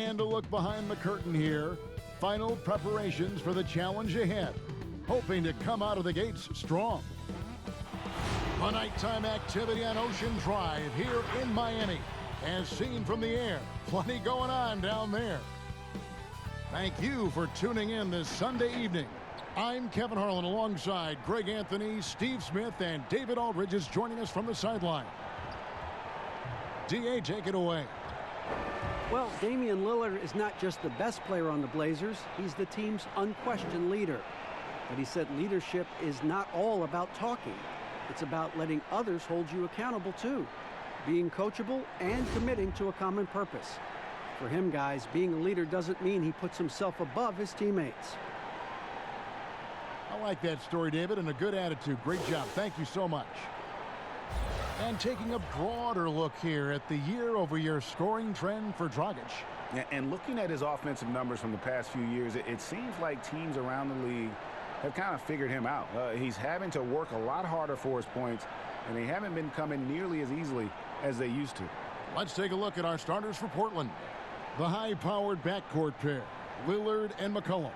And a look behind the curtain here. Final preparations for the challenge ahead. Hoping to come out of the gates strong. A nighttime activity on Ocean Drive here in Miami. As seen from the air, plenty going on down there. Thank you for tuning in this Sunday evening. I'm Kevin Harlan alongside Greg Anthony, Steve Smith, and David Aldridge is joining us from the sideline. D.A., take it away. Well, Damian Lillard is not just the best player on the Blazers, he's the team's unquestioned leader. But he said leadership is not all about talking. It's about letting others hold you accountable too. Being coachable and committing to a common purpose. For him, guys, being a leader doesn't mean he puts himself above his teammates. I like that story, David, and a good attitude. Great job. Thank you so much. And taking a broader look here at the year-over-year scoring trend for Dragic. And looking at his offensive numbers from the past few years, it seems like teams around the league have kind of figured him out. He's having to work a lot harder for his points, and they haven't been coming nearly as easily as they used to. Let's take a look at our starters for Portland. The high-powered backcourt pair, Lillard and McCollum.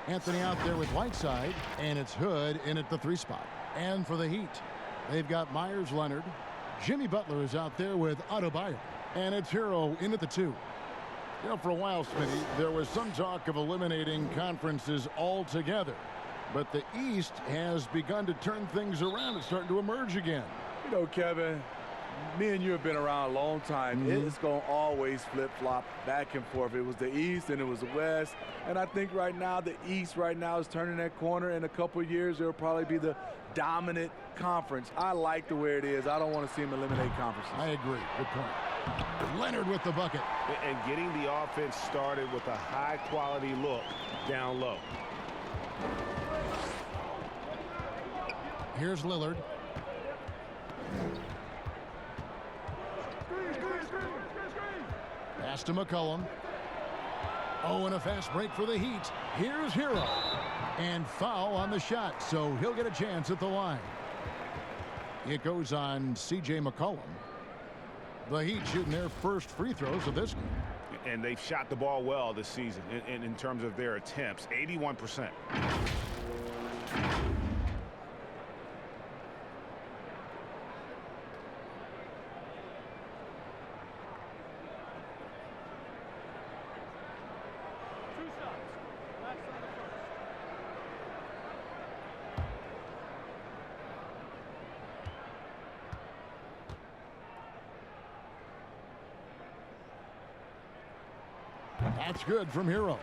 Anthony out there with Whiteside, and it's Hood in at the 3 spot. And for the Heat, they've got Myers Leonard. Jimmy Butler is out there with Adebayo, and it's Hero in at the 2. You know, for a while, Smitty, there was some talk of eliminating conferences altogether. But the East has begun to turn things around. It's starting to emerge again. You know, Kevin, me and you have been around a long time. It's going to always flip-flop back and forth. It was the East and it was the West. And I think right now the East right now is turning that corner. In a couple of years, it'll probably be the dominant conference. I like the way it is. I don't want to see them eliminate conferences. I agree. Good point. Leonard with the bucket. And getting the offense started with a high-quality look down low. Here's Lillard. Pass to McCollum. Oh, and a fast break for the Heat. Here's Hero. And foul on the shot, so he'll get a chance at the line. It goes on C.J. McCollum. The Heat shooting their first free throws of this game. And they've shot the ball well this season in terms of their attempts, 81%. That's good from Hero.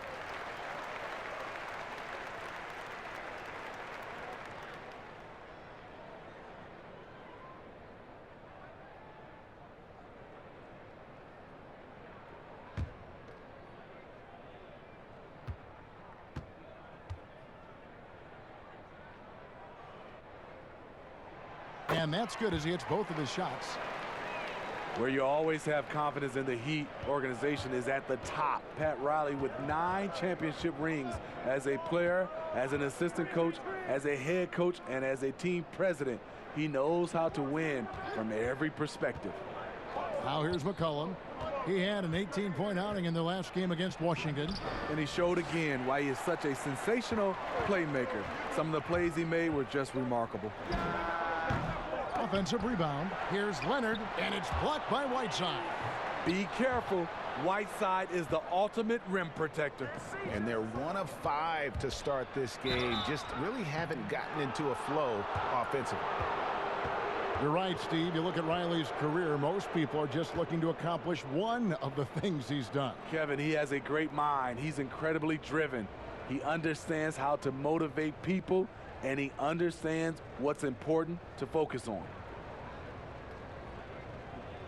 And that's good as he hits both of his shots. Where you always have confidence in the Heat organization is at the top. Pat Riley with 9 championship rings as a player, as an assistant coach, as a head coach, and as a team president. He knows how to win from every perspective. Now here's McCollum. He had an 18-point outing in their last game against Washington. And he showed again why he is such a sensational playmaker. Some of the plays he made were just remarkable. Offensive rebound. Here's Leonard, and it's blocked by Whiteside. Be careful. Whiteside is the ultimate rim protector. And they're 1 of 5 to start this game. Just really haven't gotten into a flow offensively. You're right, Steve. You look at Riley's career, most people are just looking to accomplish one of the things he's done. Kevin, he has a great mind. He's incredibly driven. He understands how to motivate people, and he understands what's important to focus on.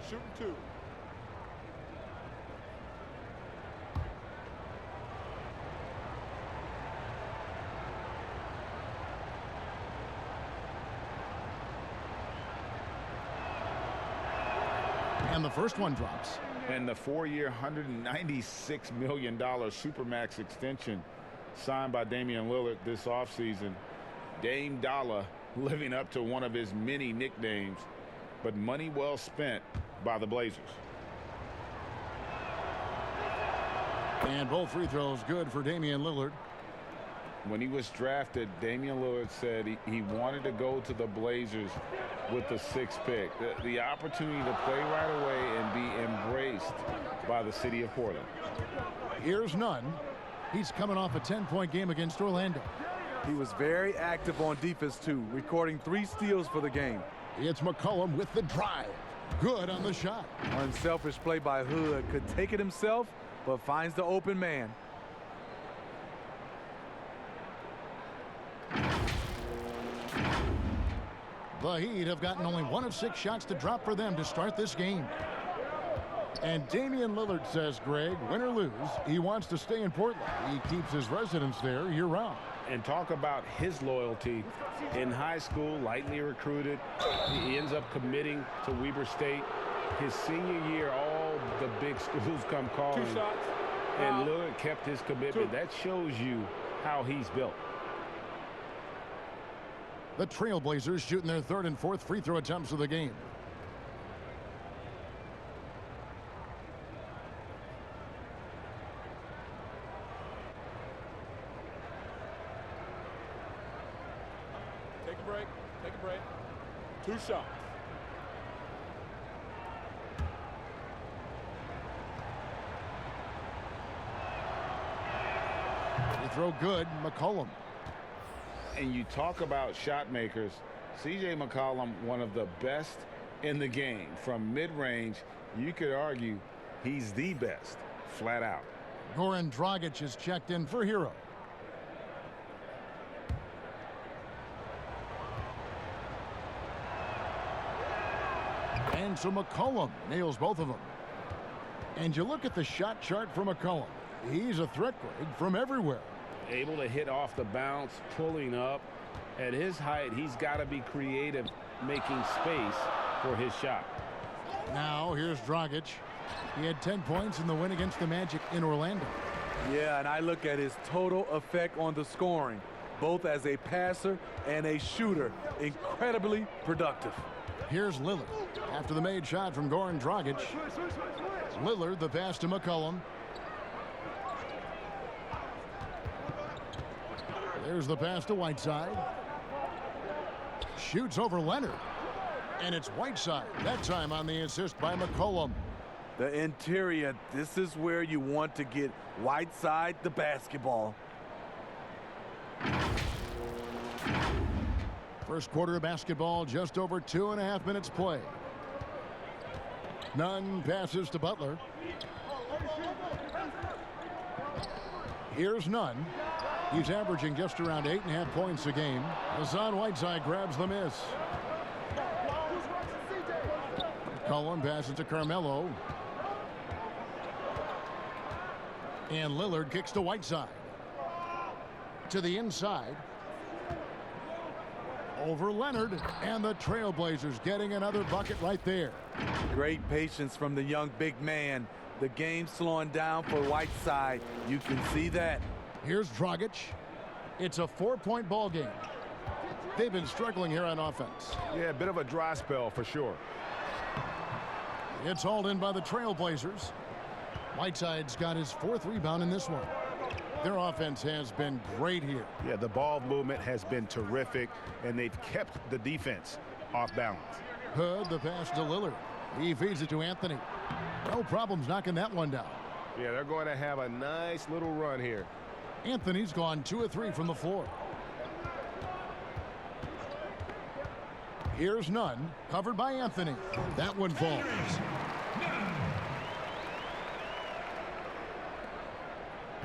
Shooting 2. And the first one drops. And the 4-year, $196 million Supermax extension signed by Damian Lillard this offseason. Dame Dollar living up to one of his many nicknames, but money well spent by the Blazers. And both free throws good for Damian Lillard. When he was drafted, Damian Lillard said he wanted to go to the Blazers with the 6th pick. The opportunity to play right away and be embraced by the city of Portland. Here's Nunn. He's coming off a 10-point game against Orlando. He was very active on defense, too, recording 3 steals for the game. It's McCollum with the drive. Good on the shot. Unselfish play by Hood. Could take it himself, but finds the open man. The Heat have gotten only 1 of 6 shots to drop for them to start this game. And Damian Lillard says, Greg, win or lose, he wants to stay in Portland. He keeps his residence there year-round. And talk about his loyalty. In high school, lightly recruited. He ends up committing to Weber State. His senior year, all the big schools come calling. 2 shots. And Lillard kept his commitment. 2. That shows you how he's built. The Trailblazers shooting their 3rd and 4th free throw attempts of the game. Take a break. Take a break. 2 shots. They throw good. McCollum. And you talk about shot makers. C.J. McCollum, one of the best in the game. From mid-range, you could argue he's the best, flat out. Goran Dragic is checked in for Hero. And so McCollum nails both of them. And you look at the shot chart for McCollum. He's a threat, Greg, from everywhere. Able to hit off the bounce, pulling up. At his height, he's got to be creative, making space for his shot. Now here's Dragic. He had 10 points in the win against the Magic in Orlando. Yeah, and I look at his total effect on the scoring, both as a passer and a shooter. Incredibly productive. Here's Lillard. After the made shot from Goran Dragic. Lillard, the pass to McCollum. There's the pass to Whiteside. Shoots over Leonard. And it's Whiteside, that time on the assist by McCollum. The interior, this is where you want to get Whiteside the basketball. First quarter of basketball, just over 2.5 minutes play. Nunn passes to Butler. Here's Nunn. He's averaging just around 8.5 points a game. Hassan Whiteside grabs the miss. Cullen passes to Carmelo. And Lillard kicks to Whiteside. To the inside. Over Leonard. And the Trailblazers getting another bucket right there. Great patience from the young big man. The game slowing down for Whiteside. You can see that. Here's Dragic. It's a 4-point ball game. They've been struggling here on offense. Yeah, a bit of a dry spell for sure. It's hauled in by the Trailblazers. Whiteside's got his 4th rebound in this one. Their offense has been great here. Yeah, the ball movement has been terrific, and they've kept the defense off balance. Hood, the pass to Lillard. He feeds it to Anthony. No problems knocking that one down. Yeah, they're going to have a nice little run here. Anthony's gone 2 of 3 from the floor. Here's Nunn, covered by Anthony. That one falls.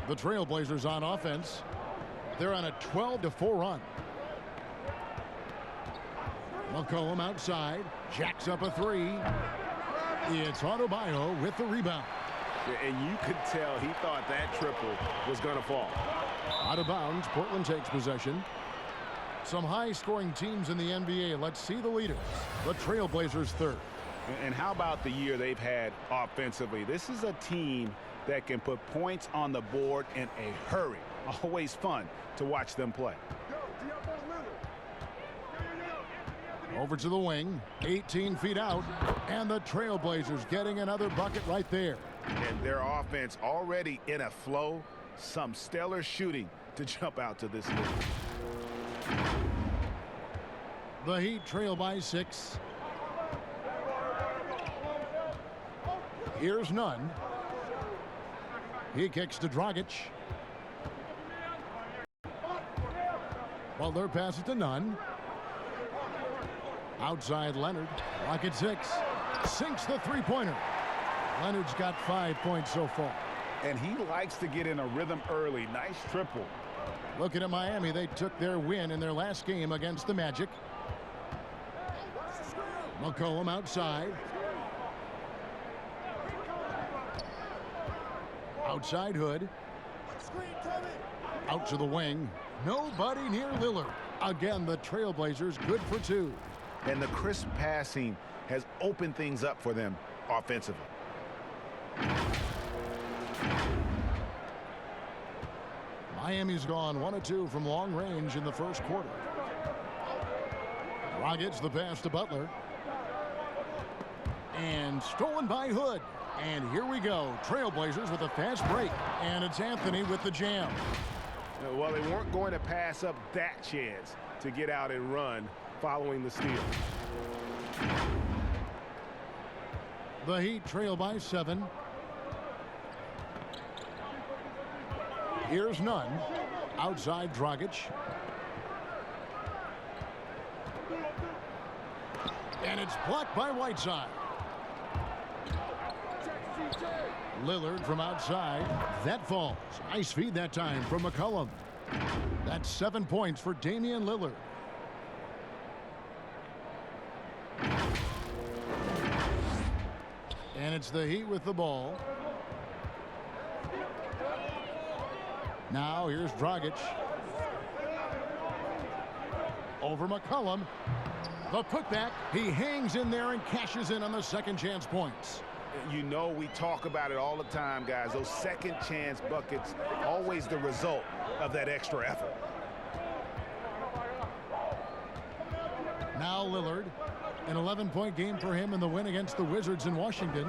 The Trailblazers on offense. They're on a 12-4 run. McCollum outside, jacks up a 3. It's Adebayo with the rebound. Yeah, and you could tell he thought that triple was going to fall. Out of bounds, Portland takes possession. Some high-scoring teams in the NBA. Let's see the leaders. The Trailblazers 3rd. And how about the year they've had offensively? This is a team that can put points on the board in a hurry. Always fun to watch them play. Over to the wing, 18 feet out, and the Trailblazers getting another bucket right there. And their offense already in a flow. Some stellar shooting to jump out to this lead. The Heat trail by 6. Here's Nunn. He kicks to Dragic. Butler passes to Nunn. Outside Leonard. Rocket 6. Sinks the three-pointer. Leonard's got 5 points so far. And he likes to get in a rhythm early. Nice triple. Looking at Miami, they took their win in their last game against the Magic. McCollum outside. Outside Hood. Out to the wing. Nobody near Lillard. Again, the Trailblazers good for 2. And the crisp passing has opened things up for them offensively. Miami's gone 1 of 2 from long range in the first quarter. Dragic the pass to Butler. And stolen by Hood. And here we go. Trailblazers with a fast break. And it's Anthony with the jam. Well, they weren't going to pass up that chance to get out and run following the steal. The Heat trail by 7. Here's Nunn. Outside Dragic. And it's blocked by Whiteside. Lillard from outside. That falls. Nice feed that time from McCollum. That's 7 points for Damian Lillard. And it's the Heat with the ball. Now here's Dragic. Over McCollum. The putback. He hangs in there and cashes in on the second chance points. You know, we talk about it all the time, guys. Those second chance buckets, always the result of that extra effort. Now Lillard. An 11-point game for him in the win against the Wizards in Washington.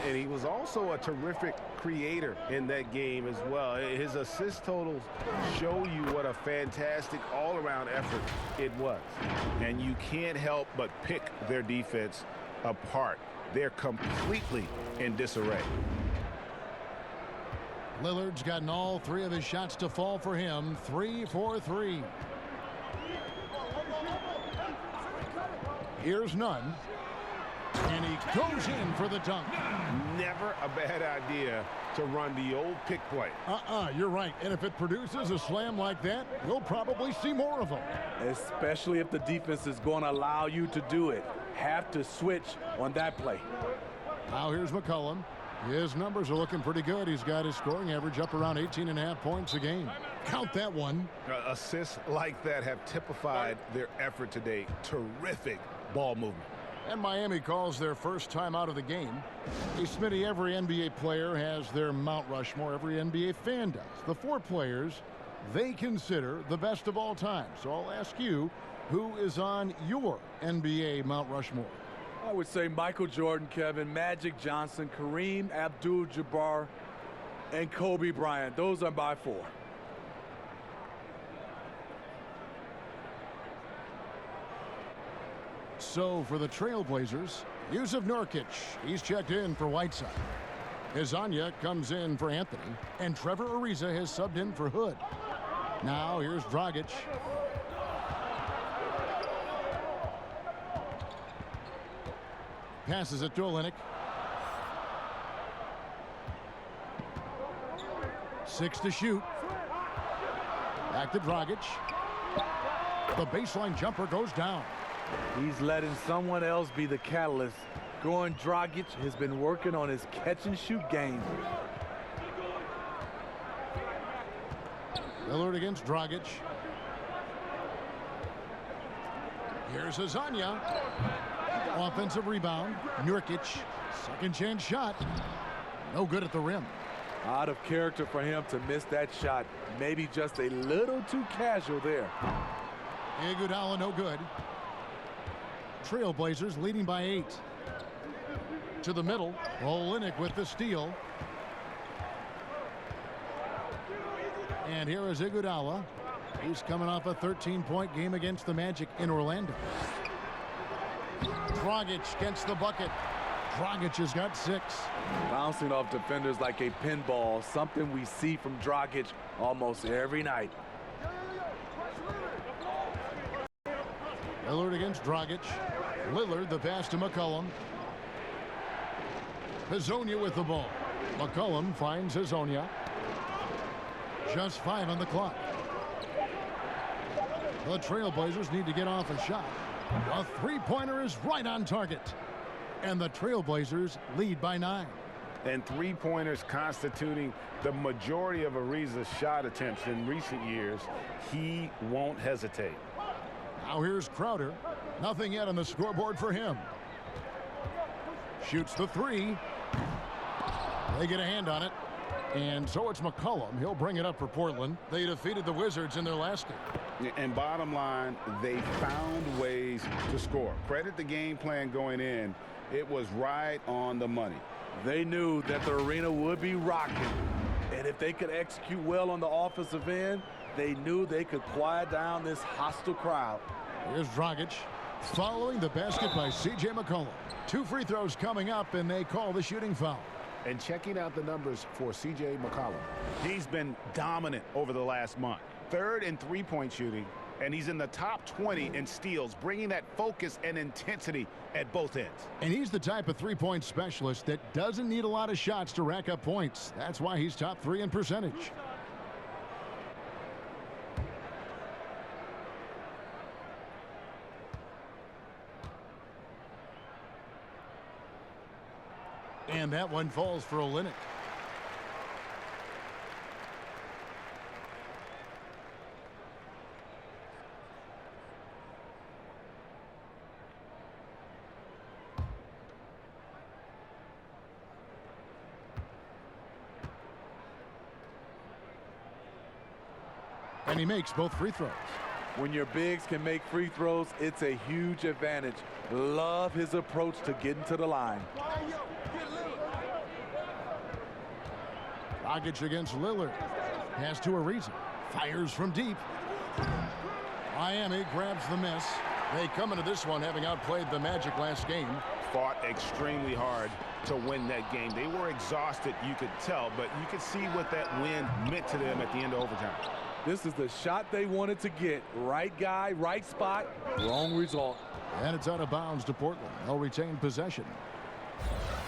And he was also a terrific creator in that game as well. His assist totals show you what a fantastic all-around effort it was. And you can't help but pick their defense apart. They're completely in disarray. Lillard's gotten all 3 of his shots to fall for him. 3 for 3. Here's Nunn. And he goes in for the dunk. Never a bad idea to run the old pick play. You're right. And if it produces a slam like that, we'll probably see more of them. Especially if the defense is going to allow you to do it. Have to switch on that play. Now here's McCollum. His numbers are looking pretty good. He's got his scoring average up around 18.5 points a game. Count that one. Assists like that have typified their effort today. Terrific ball movement. And Miami calls their first time out of the game. Hey, Smitty, every NBA player has their Mount Rushmore. Every NBA fan does. The 4 players they consider the best of all time. So I'll ask you, who is on your NBA Mount Rushmore? I would say Michael Jordan, Kevin, Magic Johnson, Kareem Abdul-Jabbar, and Kobe Bryant. Those are my 4. So for the Trailblazers, Yusuf Nurkic, he's checked in for Whiteside. Hezonja comes in for Anthony, and Trevor Ariza has subbed in for Hood. Now here's Dragic. Passes it to Olynyk. 6 to shoot. Back to Dragic. The baseline jumper goes down. He's letting someone else be the catalyst. Goran Dragic has been working on his catch-and-shoot game. Lillard against Dragic. Here's Hezonja. Offensive rebound. Nurkic. Second chance shot. No good at the rim. Out of character for him to miss that shot. Maybe just a little too casual there. Iguodala no good. Trailblazers leading by 8. To the middle. Olynyk with the steal. And here is Iguodala. He's coming off a 13-point game against the Magic in Orlando. Dragic gets the bucket. Dragic has got 6. Bouncing off defenders like a pinball, something we see from Dragic almost every night. Lillard against Dragic. Lillard, the pass to McCollum. Hazonia with the ball. McCollum finds Hazonia. Just 5 on the clock. The Trailblazers need to get off a shot. A three-pointer is right on target. And the Trailblazers lead by 9. And three-pointers constituting the majority of Ariza's shot attempts in recent years. He won't hesitate. Now here's Crowder. Nothing yet on the scoreboard for him. Shoots the 3. They get a hand on it. And so it's McCollum. He'll bring it up for Portland. They defeated the Wizards in their last game. And bottom line, they found ways to score. Credit the game plan going in. It was right on the money. They knew that the arena would be rocking. And if they could execute well on the offensive end, they knew they could quiet down this hostile crowd. Here's Dragic following the basket by C.J. McCollum. 2 free throws coming up, and they call the shooting foul. And checking out the numbers for C.J. McCollum. He's been dominant over the last month. 3rd in three-point shooting, and he's in the top 20 in steals, bringing that focus and intensity at both ends. And he's the type of three-point specialist that doesn't need a lot of shots to rack up points. That's why he's top 3 in percentage. And that one falls for Olynyk. And he makes both free throws. When your bigs can make free throws, it's a huge advantage. Love his approach to getting to the line. Dragic against Lillard. Pass to Ariza. Fires from deep. Miami grabs the miss. They come into this one having outplayed the Magic last game. Fought extremely hard to win that game. They were exhausted, you could tell, but you could see what that win meant to them at the end of overtime. This is the shot they wanted to get. Right guy, right spot, wrong result. And it's out of bounds to Portland. They'll retain possession.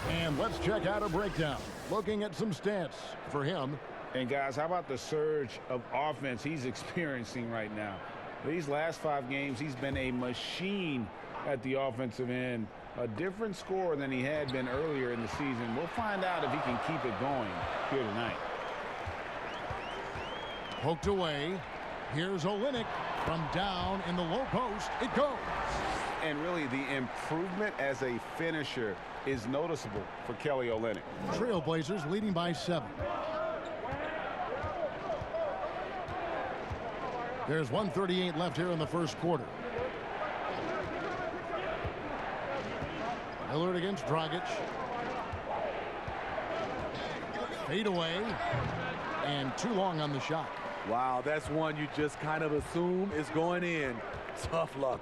And let's check out a breakdown. Looking at some stats for him. And guys, how about the surge of offense he's experiencing right now? These last 5 games, he's been a machine at the offensive end. A different scorer than he had been earlier in the season. We'll find out if he can keep it going here tonight. Poked away. Here's Olynyk from down in the low post. It goes. And really, the improvement as a finisher is noticeable for Kelly Olynyk. Trailblazers leading by 7. There's 1:38 left here in the first quarter. Lillard against Dragic. Fade away. And too long on the shot. Wow, that's one you just kind of assume is going in. Tough luck.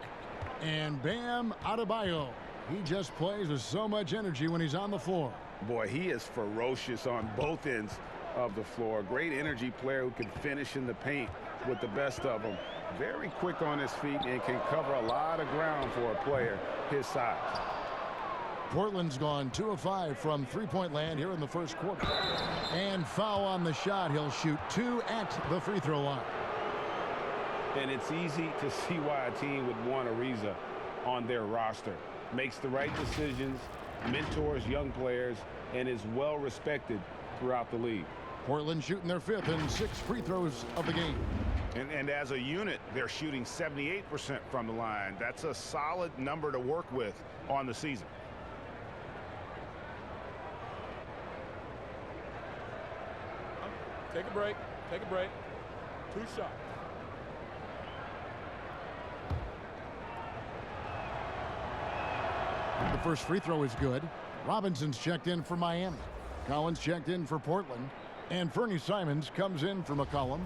And Bam Adebayo. He just plays with so much energy when he's on the floor. Boy, he is ferocious on both ends of the floor. Great energy player who can finish in the paint with the best of them. Very quick on his feet and can cover a lot of ground for a player his size. Portland's gone 2 of 5 from three-point land here in the first quarter. And foul on the shot. He'll shoot 2 at the free throw line. And it's easy to see why a team would want Ariza on their roster. Makes the right decisions, mentors young players, and is well respected throughout the league. Portland shooting their 5th and 6th free throws of the game. And as a unit, they're shooting 78% from the line. That's a solid number to work with on the season. Take a break. Take a break. 2 shots. The first free throw is good. Robinson's checked in for Miami. Collins checked in for Portland. And Fernie Simons comes in for McCollum.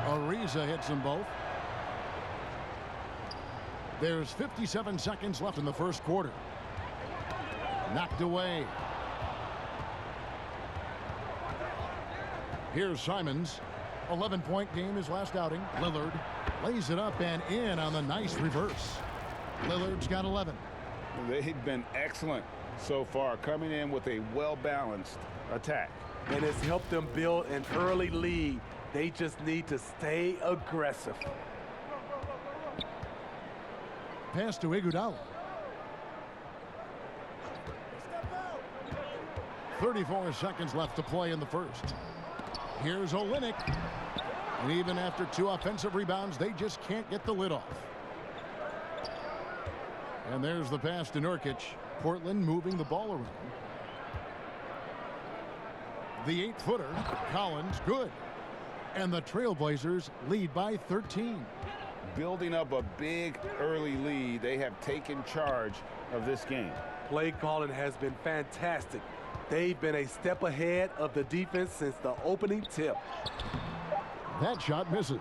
Ariza hits them both. There's 57 seconds left in the first quarter. Knocked away. Here's Simons. 11-point game his last outing. Lillard lays it up and in on the nice reverse. Lillard's got 11. They've been excellent so far, coming in with a well-balanced attack. And it's helped them build an early lead. They just need to stay aggressive. Pass to Iguodala. 34 seconds left to play in the first. Here's Olynyk. And even after 2 offensive rebounds, they just can't get the lid off. And there's the pass to Nurkic. Portland moving the ball around. The 8-footer, Collins, good. And the Trailblazers lead by 13. Building up a big early lead, they have taken charge of this game. Play calling has been fantastic. They've been a step ahead of the defense since the opening tip. That shot misses.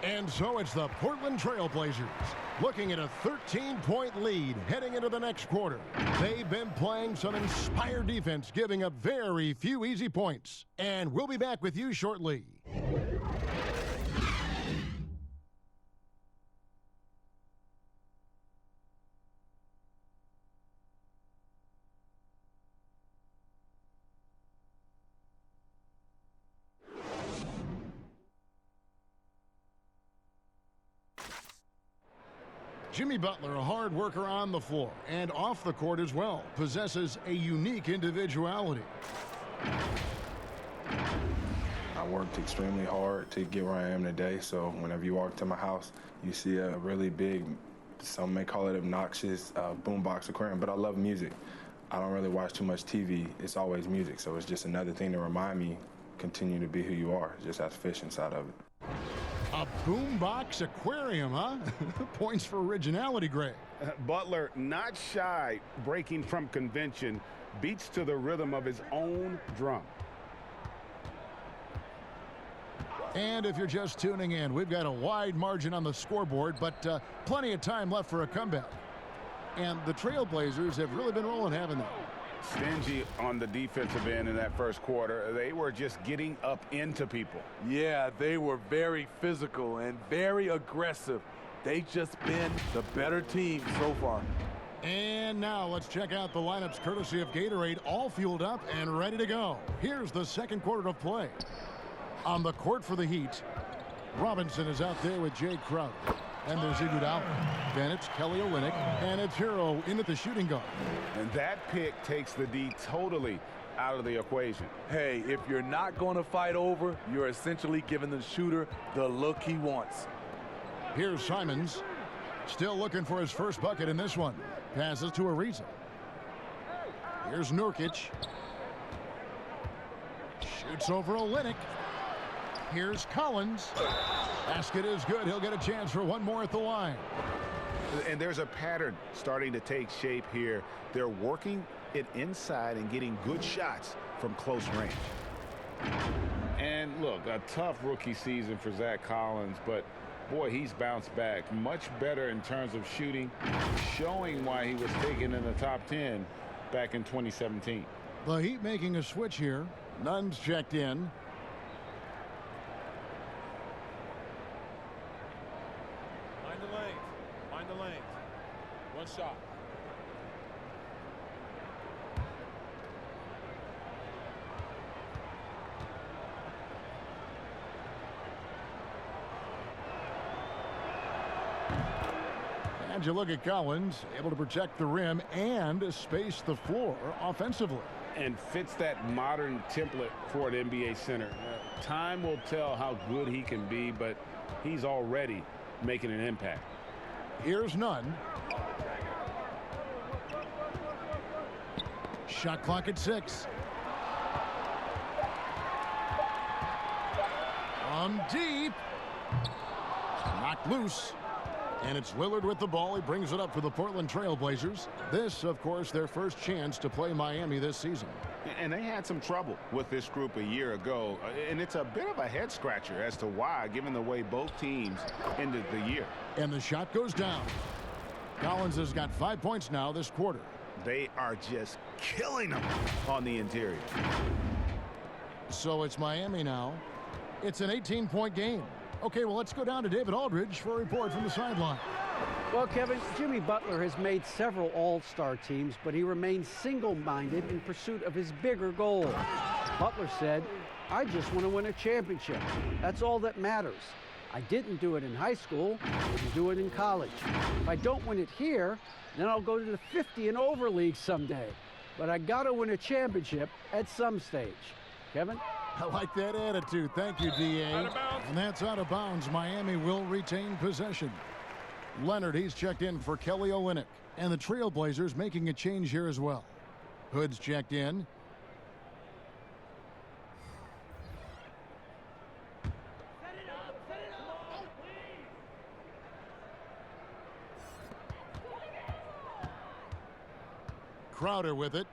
And so it's the Portland Trailblazers looking at a 13-point lead heading into the next quarter. They've been playing some inspired defense, giving up very few easy points. And we'll be back with you shortly. Jimmy Butler, a hard worker on the floor and off the court as well, possesses a unique individuality. I worked extremely hard to get where I am today, so whenever you walk to my house, you see a really big, some may call it obnoxious, boombox aquarium, but I love music. I don't really watch too much TV. It's always music, so it's just another thing to remind me, continue to be who you are, just has fish inside of it. A boombox aquarium, huh? Points for originality, Greg. Butler, not shy, breaking from convention, beats to the rhythm of his own drum. And if you're just tuning in, we've got a wide margin on the scoreboard, but plenty of time left for a comeback. And the Trailblazers have really been rolling, haven't they? Stingy on the defensive end in that first quarter. They were just getting up into people. Yeah, they were very physical and very aggressive. They've just been the better team so far. And now let's check out the lineups courtesy of Gatorade, all fueled up and ready to go. Here's the second quarter of play. On the court for the Heat, Robinson is out there with Jay Crowder. And there's Iguodala. Then it's Kelly Olynyk, and it's Hero in at the shooting guard. And that pick takes the D totally out of the equation. Hey, if you're not going to fight over, you're essentially giving the shooter the look he wants. Here's Simons, still looking for his first bucket in this one. Passes to Ariza. Here's Nurkic. Shoots over Olynyk. Here's Collins. Basket is good. He'll get a chance for one more at the line. And there's a pattern starting to take shape here. They're working it inside and getting good shots from close range. And look, a tough rookie season for Zach Collins, but boy, he's bounced back much better in terms of shooting, showing why he was taken in the top 10 back in 2017. The Heat making a switch here. Nunn's checked in. Mind the lanes. One shot. And you look at Collins, able to protect the rim and space the floor offensively. And fits that modern template for an NBA center. Time will tell how good he can be, but he's already making an impact. Here's Nunn. Shot clock at 6. From deep. Knocked loose. And it's Lillard with the ball. He brings it up for the Portland Trailblazers. This, of course, their first chance to play Miami this season. And they had some trouble with this group a year ago. And it's a bit of a head scratcher as to why, given the way both teams ended the year. And the shot goes down. Collins has got 5 points now this quarter. They are just killing them on the interior. So it's Miami now. It's an 18-point game. Okay, well, let's go down to David Aldridge for a report from the sideline. Well, Kevin, Jimmy Butler has made several all-star teams, but he remains single-minded in pursuit of his bigger goal. Butler said, "I just want to win a championship. That's all that matters. I didn't do it in high school. I didn't do it in college. If I don't win it here, then I'll go to the 50 and over league someday. But I got to win a championship at some stage." Kevin? I like that attitude. Thank you, D.A. And that's out of bounds. Miami will retain possession. Leonard, he's checked in for Kelly Olynyk. And the Trailblazers making a change here as well. Hood's checked in. Crowder with it.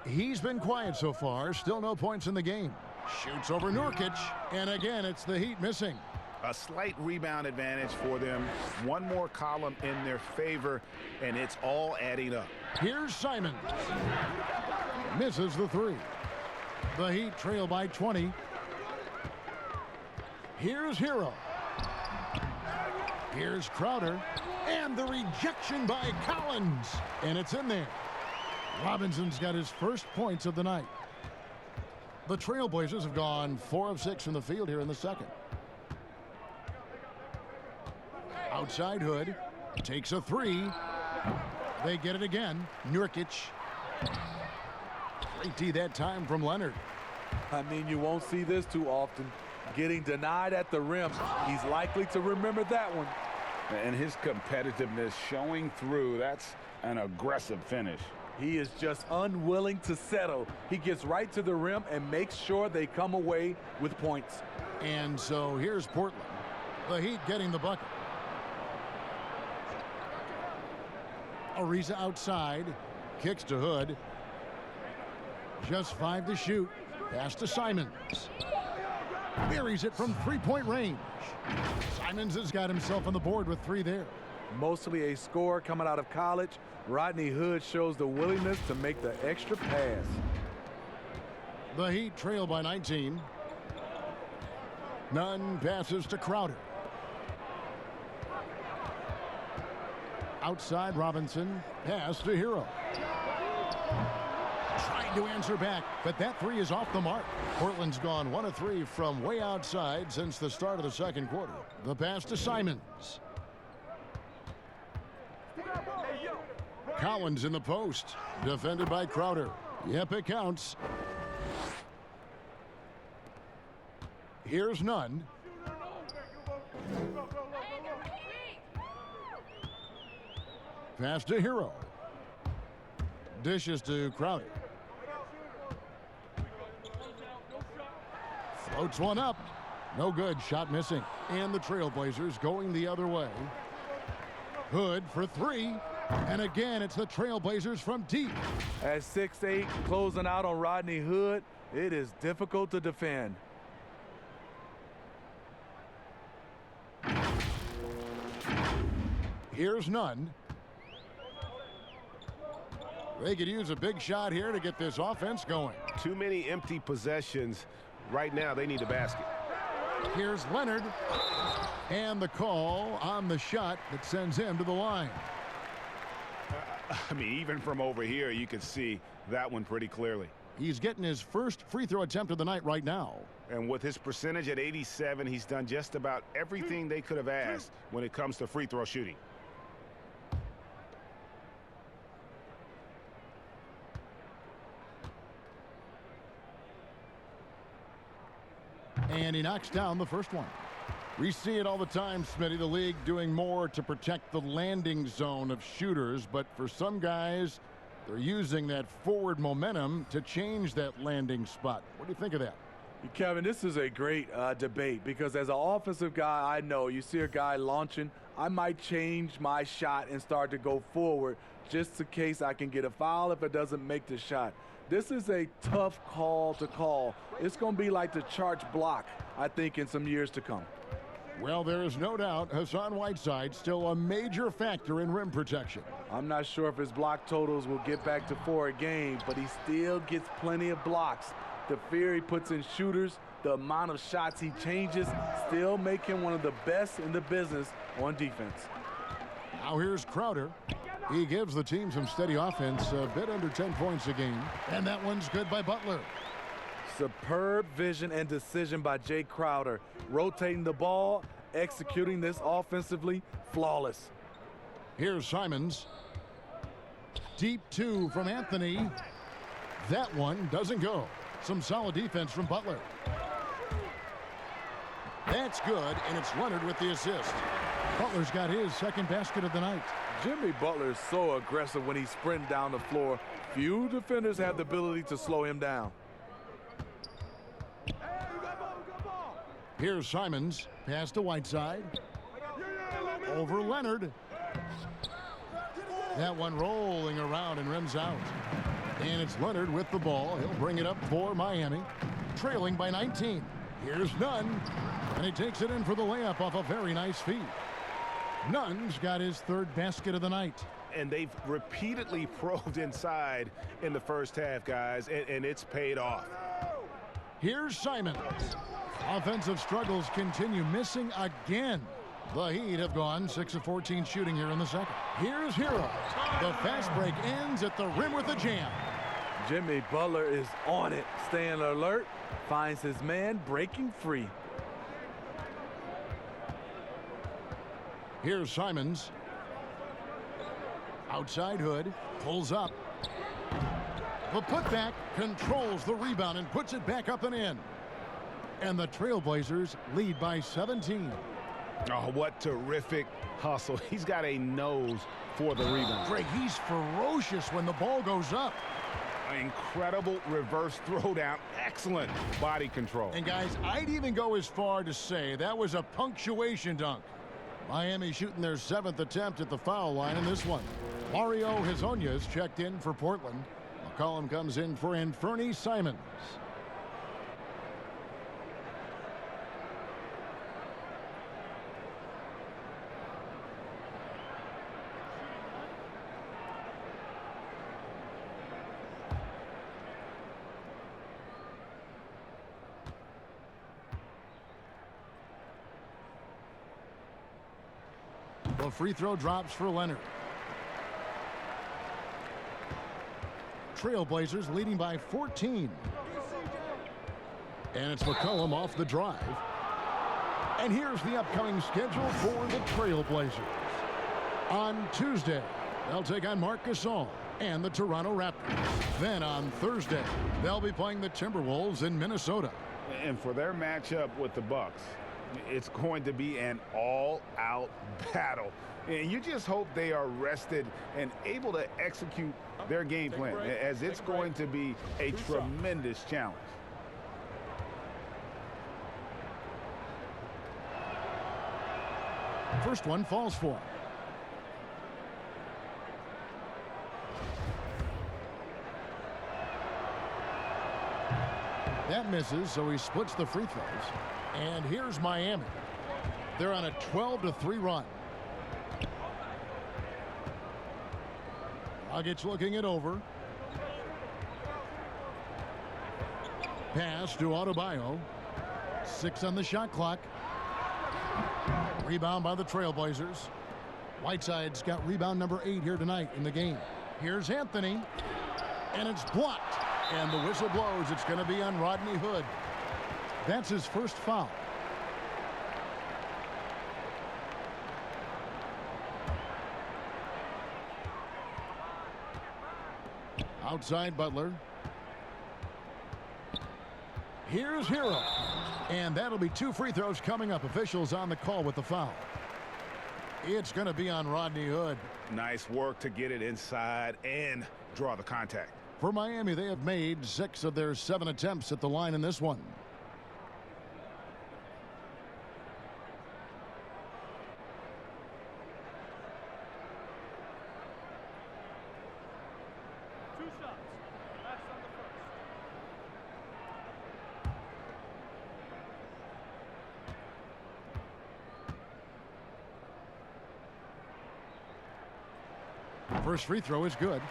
He's been quiet so far. Still no points in the game. Shoots over Nurkic. And again, it's the Heat missing. A slight rebound advantage for them. One more column in their favor, and it's all adding up. Here's Simon. Misses the three. The Heat trail by 20. Here's Hero. Here's Crowder. And the rejection by Collins. And it's in there. Robinson's got his first points of the night. The Trailblazers have gone 4 of 6 from the field here in the second. Outside Hood. Takes a three. They get it again. Nurkic. Great D that time from Leonard. I mean, you won't see this too often. Getting denied at the rim. He's likely to remember that one. And his competitiveness showing through. That's an aggressive finish. He is just unwilling to settle. He gets right to the rim and makes sure they come away with points. And so here's Portland. The Heat getting the bucket. Ariza outside. Kicks to Hood. Just 5 to shoot. Pass to Simons. Buries it from three-point range. Simons has got himself on the board with 3 there. Mostly a scorer coming out of college. Rodney Hood shows the willingness to make the extra pass. The Heat trail by 19. Nunn passes to Crowder. Outside Robinson. Pass to Hero. Trying to answer back, but that three is off the mark. Portland's gone 1 of 3 from way outside since the start of the second quarter. The pass to Simons. Collins in the post. Defended by Crowder. Yep, it counts. Here's Nunn. Pass to Hero. Dishes to Crowder. Floats one up. No good. Shot missing. And the Trailblazers going the other way. Hood for 3. And again, it's the Trailblazers from deep. At 6'8", closing out on Rodney Hood, it is difficult to defend. Here's Nunn. They could use a big shot here to get this offense going. Too many empty possessions. Right now, they need a basket. Here's Leonard. And the call on the shot that sends him to the line. I mean, even from over here, you could see that one pretty clearly. He's getting his first free throw attempt of the night right now. And with his percentage at 87, he's done just about everything they could have asked when it comes to free throw shooting. And he knocks down the first one. We see it all the time, Smitty, the league doing more to protect the landing zone of shooters, but for some guys, they're using that forward momentum to change that landing spot. What do you think of that? Kevin, this is a great debate because as an offensive guy, I know you see a guy launching I might change my shot and start to go forward just in case I can get a foul if it doesn't make the shot. This is a tough call to call. It's going to be like the charge block, I think, in some years to come. Well, there is no doubt Hassan Whiteside still a major factor in rim protection. I'm not sure if his block totals will get back to 4 a game, but he still gets plenty of blocks. The fear he puts in shooters, the amount of shots he changes, still make him one of the best in the business on defense. Now here's Crowder. He gives the team some steady offense, a bit under 10 points a game. And that one's good by Butler. Superb vision and decision by Jay Crowder. Rotating the ball, executing this offensively, flawless. Here's Simons. Deep 2 from Anthony. That one doesn't go. Some solid defense from Butler. That's good, and it's Leonard with the assist. Butler's got his second basket of the night. Jimmy Butler is so aggressive when he's sprinting down the floor. Few defenders have the ability to slow him down. Here's Simons. Pass to Whiteside. Over Leonard. That one rolling around and rims out. And it's Leonard with the ball. He'll bring it up for Miami. Trailing by 19. Here's Nunn. And he takes it in for the layup off a very nice feed. Nunn's got his third basket of the night. And they've repeatedly probed inside in the first half, guys, and it's paid off. Here's Simons. Offensive struggles continue, missing again. The Heat have gone 6 of 14 shooting here in the second. Here's Hero. The fast break ends at the rim with a jam. Jimmy Butler is on it, staying alert, finds his man breaking free. Here's Simons. Outside Hood, pulls up. The putback controls the rebound and puts it back up and in. And the Trailblazers lead by 17. Oh, what terrific hustle. He's got a nose for the rebound. Greg, he's ferocious when the ball goes up. Incredible reverse throwdown. Excellent body control. And guys, I'd even go as far to say that was a punctuation dunk. Miami shooting their 7th attempt at the foul line in this one. Mario Hezonja's checked in for Portland. McCollum comes in for Anthony Simons. The free throw drops for Leonard. Trailblazers leading by 14. And it's McCollum off the drive. And here's the upcoming schedule for the Trailblazers. On Tuesday, they'll take on Marc Gasol and the Toronto Raptors. Then on Thursday, they'll be playing the Timberwolves in Minnesota. And for their matchup with the Bucks, it's going to be an all-out battle. And you just hope they are rested and able to execute their game plan, as it's going to be a tremendous challenge. First one falls for him. That misses, so he splits the free throws. And here's Miami. They're on a 12-3 run. Nuggets looking it over. Pass to Adebayo. 6 on the shot clock. Rebound by the Trailblazers. Whiteside's got rebound number 8 here tonight in the game. Here's Anthony. And it's blocked. And the whistle blows. It's going to be on Rodney Hood. That's his first foul. Outside Butler. Here's Hero. And that'll be 2 free throws coming up. Officials on the call with the foul. It's going to be on Rodney Hood. Nice work to get it inside and draw the contact. For Miami, they have made 6 of their 7 attempts at the line in this one. First free throw is good.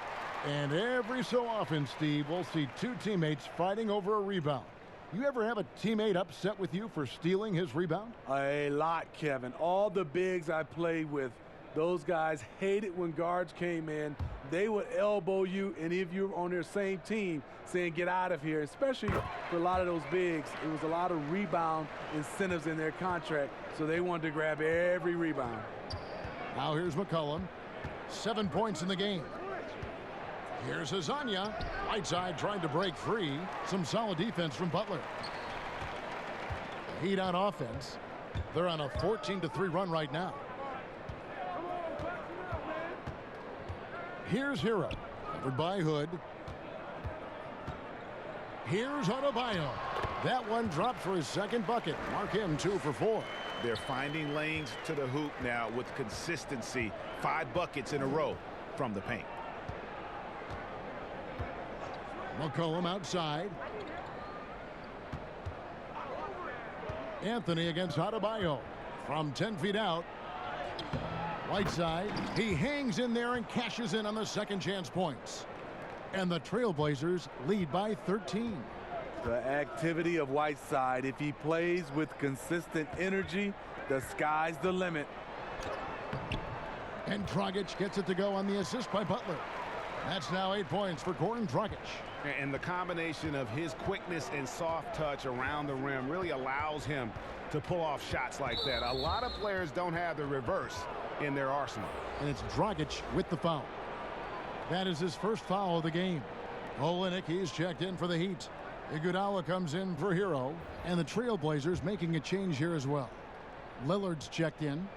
And every so often, Steve, we'll see two teammates fighting over a rebound. You ever have a teammate upset with you for stealing his rebound? A lot, Kevin. All the bigs I played with, those guys hated when guards came in. They would elbow you, and if you're on their same team, saying get out of here, especially for a lot of those bigs. It was a lot of rebound incentives in their contract, so they wanted to grab every rebound. Now here's McCollum. 7 points in the game. Here's Hazanya. Whiteside trying to break free. Some solid defense from Butler. Heat on offense. They're on a 14-3 run right now. Here's Hero. Covered by Hood. Here's Adebayo. That one dropped for his second bucket. Mark him 2 for 4. They're finding lanes to the hoop now with consistency. 5 buckets in a row from the paint. McCollum outside. Anthony against Adebayo from 10 feet out. Whiteside, he hangs in there and cashes in on the second chance points. And the Trailblazers lead by 13. The activity of Whiteside, if he plays with consistent energy, the sky's the limit. And Dragic gets it to go on the assist by Butler. That's now 8 points for Goran Dragic. And the combination of his quickness and soft touch around the rim really allows him to pull off shots like that. A lot of players don't have the reverse in their arsenal. And it's Dragic with the foul. That is his first foul of the game. Olenek, he's checked in for the Heat. Iguodala comes in for Hero. And the Trailblazers making a change here as well. Lillard's checked in.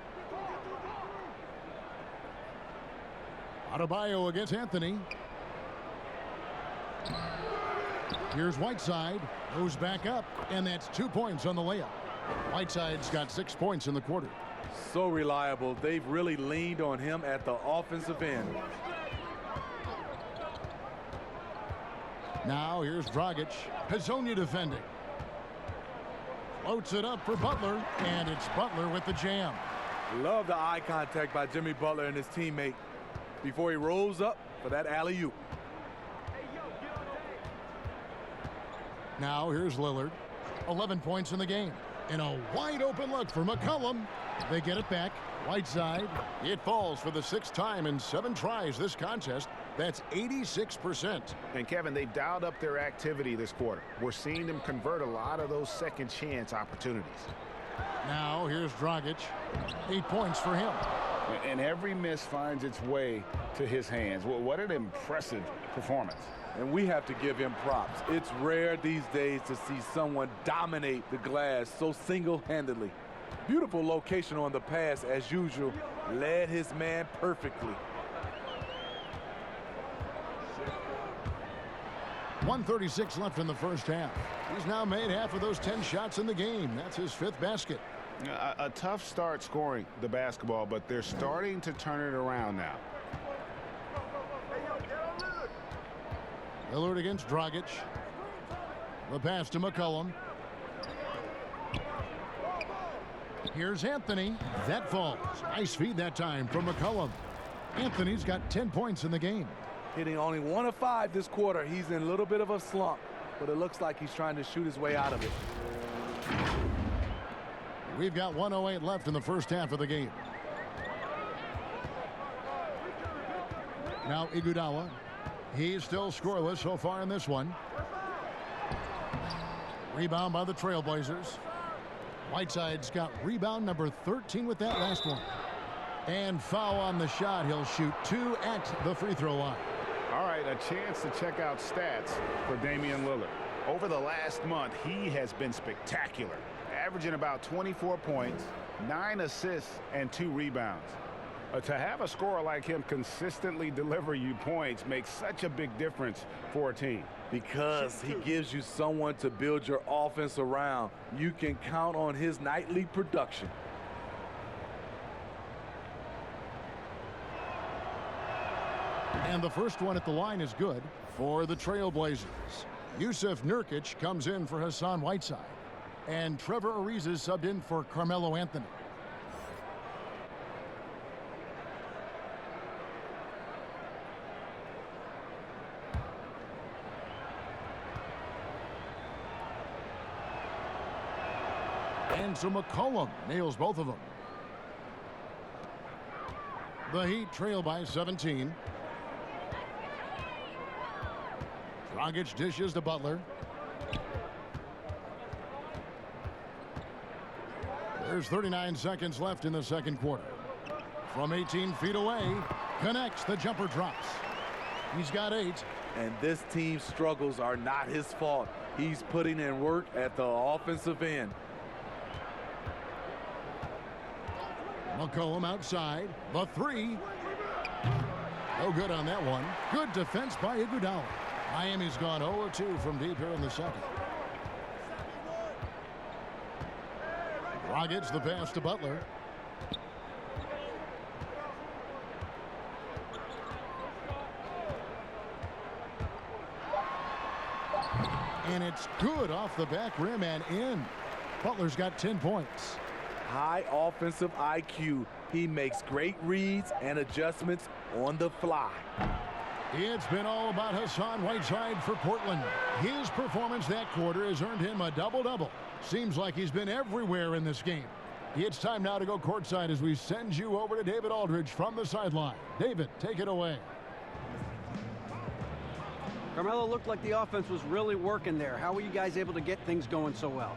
Adebayo against Anthony. Here's Whiteside. Goes back up. And that's 2 points on the layup. Whiteside's got 6 points in the quarter. So reliable. They've really leaned on him at the offensive end. Now here's Dragic. Hazonia defending. Floats it up for Butler. And it's Butler with the jam. Love the eye contact by Jimmy Butler and his teammate before he rolls up for that alley-oop. Now here's Lillard. 11 points in the game. And a wide open look for McCollum. They get it back. Whiteside. It falls for the 6th time in 7 tries this contest. That's 86%. And Kevin, they've dialed up their activity this quarter. We're seeing them convert a lot of those second chance opportunities. Now here's Dragic. 8 points for him. And every miss finds its way to his hands. Well, what an impressive performance. And we have to give him props. It's rare these days to see someone dominate the glass so single-handedly. Beautiful location on the pass as usual. Led his man perfectly. 1:36 left in the first half. He's now made half of those 10 shots in the game. That's his 5th basket. A tough start scoring the basketball, but they're starting to turn it around now. Lillard against Dragic. The pass to McCollum. Here's Anthony. That falls. Nice feed that time from McCollum. Anthony's got 10 points in the game. Hitting only 1 of 5 this quarter. He's in a little bit of a slump, but it looks like he's trying to shoot his way out of it. We've got 1:08 left in the first half of the game. Now Iguodala. He's still scoreless so far in this one. Rebound by the Trailblazers. Whiteside's got rebound number 13 with that last one. And foul on the shot. He'll shoot 2 at the free throw line. All right, a chance to check out stats for Damian Lillard. Over the last month, he has been spectacular, averaging about 24 points, 9 assists, and 2 rebounds. To have a scorer like him consistently deliver you points makes such a big difference for a team. Because he gives you someone to build your offense around. You can count on his nightly production. And the first one at the line is good for the Trailblazers. Yusuf Nurkic comes in for Hassan Whiteside. And Trevor Ariza is subbed in for Carmelo Anthony. And so McCollum nails both of them. The Heat trail by 17. Dragic dishes to Butler. There's 39 seconds left in the second quarter. From 18 feet away, connects, the jumper drops. He's got 8. And this team's struggles are not his fault. He's putting in work at the offensive end. McCollum outside, the 3. No good on that one. Good defense by Iguodala. Miami's gone 0-2 from deep here in the second. Dragic the pass to Butler. And it's good off the back rim and in. Butler's got 10 points. High offensive IQ. He makes great reads and adjustments on the fly. It's been all about Hassan Whiteside for Portland. His performance that quarter has earned him a double-double. Seems like he's been everywhere in this game. It's time now to go courtside as we send you over to David Aldridge from the sideline. David, take it away. Carmelo, looked like the offense was really working there. How were you guys able to get things going so well?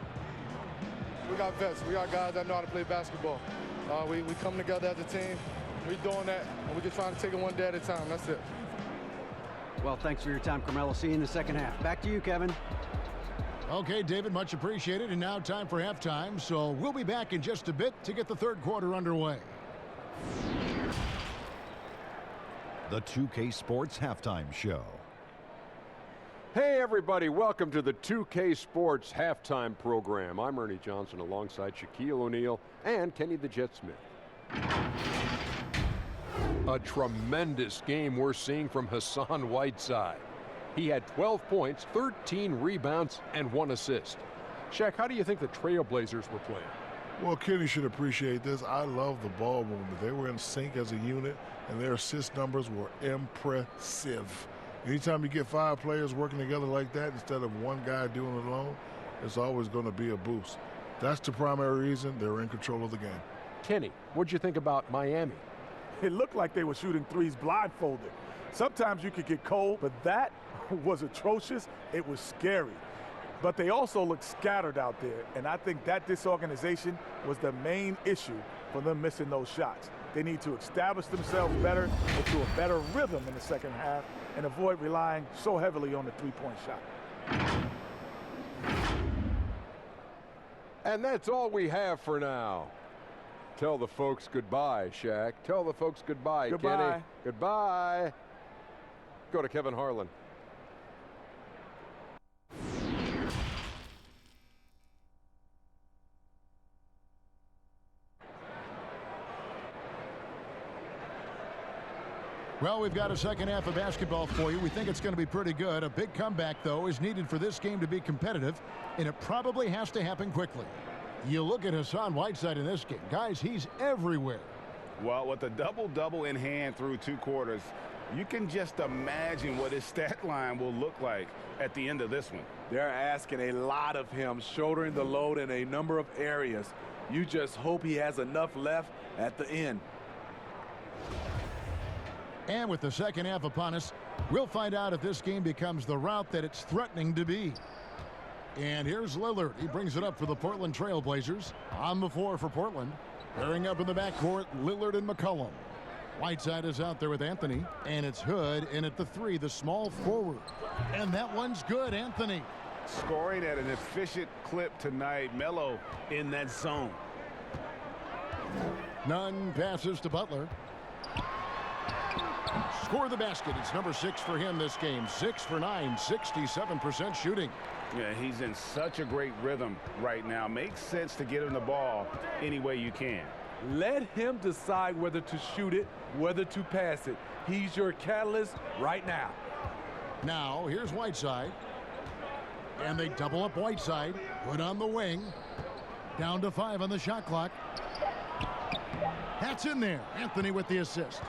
We got vets. We got guys that know how to play basketball. We come together as a team. We're doing that, and we're just trying to take it one day at a time. That's it. Well, thanks for your time, Carmelo. See you in the second half. Back to you, Kevin. Okay, David, much appreciated. And now time for halftime. So we'll be back in just a bit to get the third quarter underway. The 2K Sports Halftime Show. Hey everybody, welcome to the 2K Sports Halftime Program. I'm Ernie Johnson alongside Shaquille O'Neal and Kenny the Jet Smith. A tremendous game we're seeing from Hassan Whiteside. He had 12 points, 13 rebounds, and 1 assist. Shaq, how do you think the Trailblazers were playing? Well, Kenny should appreciate this. I love the ball movement. They were in sync as a unit, and their assist numbers were impressive. Anytime you get 5 players working together like that instead of one guy doing it alone, it's always going to be a boost. That's the primary reason they're in control of the game. Kenny, what'd you think about Miami? It looked like they were shooting threes blindfolded. Sometimes you could get cold, but that was atrocious. It was scary. But they also looked scattered out there, and I think that disorganization was the main issue for them missing those shots. They need to establish themselves better, into a better rhythm in the second half, and avoid relying so heavily on the three-point shot. And that's all we have for now. Tell the folks goodbye, Shaq. Tell the folks goodbye, Goodbye. Kenny. Goodbye. Go to Kevin Harlan. Well, we've got a second half of basketball for you. We think it's going to be pretty good. A big comeback, though, is needed for this game to be competitive, and it probably has to happen quickly. You look at Hassan Whiteside in this game. Guys, he's everywhere. Well, with a double-double in hand through 2 quarters, you can just imagine what his stat line will look like at the end of this one. They're asking a lot of him, shouldering the load in a number of areas. You just hope he has enough left at the end. And with the second half upon us, we'll find out if this game becomes the route that it's threatening to be. And here's Lillard. He brings it up for the Portland Trailblazers. On the floor for Portland. Pairing up in the backcourt, Lillard and McCollum. Whiteside is out there with Anthony. And it's Hood in at the 3, the small forward. And that one's good, Anthony. Scoring at an efficient clip tonight. Melo in that zone. Nunn passes to Butler. Score the basket. It's number 6 for him this game. 6 for 9, 67% shooting. Yeah, he's in such a great rhythm right now. Makes sense to get him the ball any way you can. Let him decide whether to shoot it, whether to pass it. He's your catalyst right now. Now, here's Whiteside. And they double up Whiteside. Put on the wing. Down to 5 on the shot clock. That's in there. Anthony with the assist.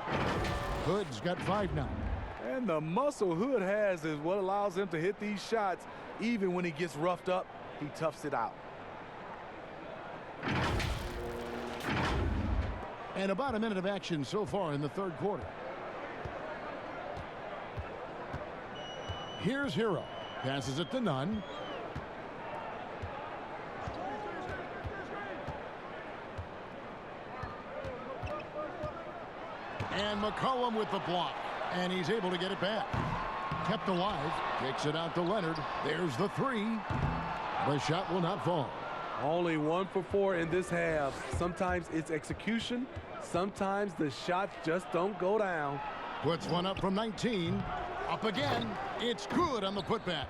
Hood's got 5 now. And the muscle Hood has is what allows him to hit these shots. Even when he gets roughed up, he toughs it out. And about a minute of action so far in the third quarter. Here's Hero. Passes it to Nunn. And McCollum with the block. And he's able to get it back. Kept alive. Kicks it out to Leonard. There's the three. The shot will not fall. Only 1 for 4 in this half. Sometimes it's execution. Sometimes the shots just don't go down. Puts one up from 19. Up again. It's good on the putback.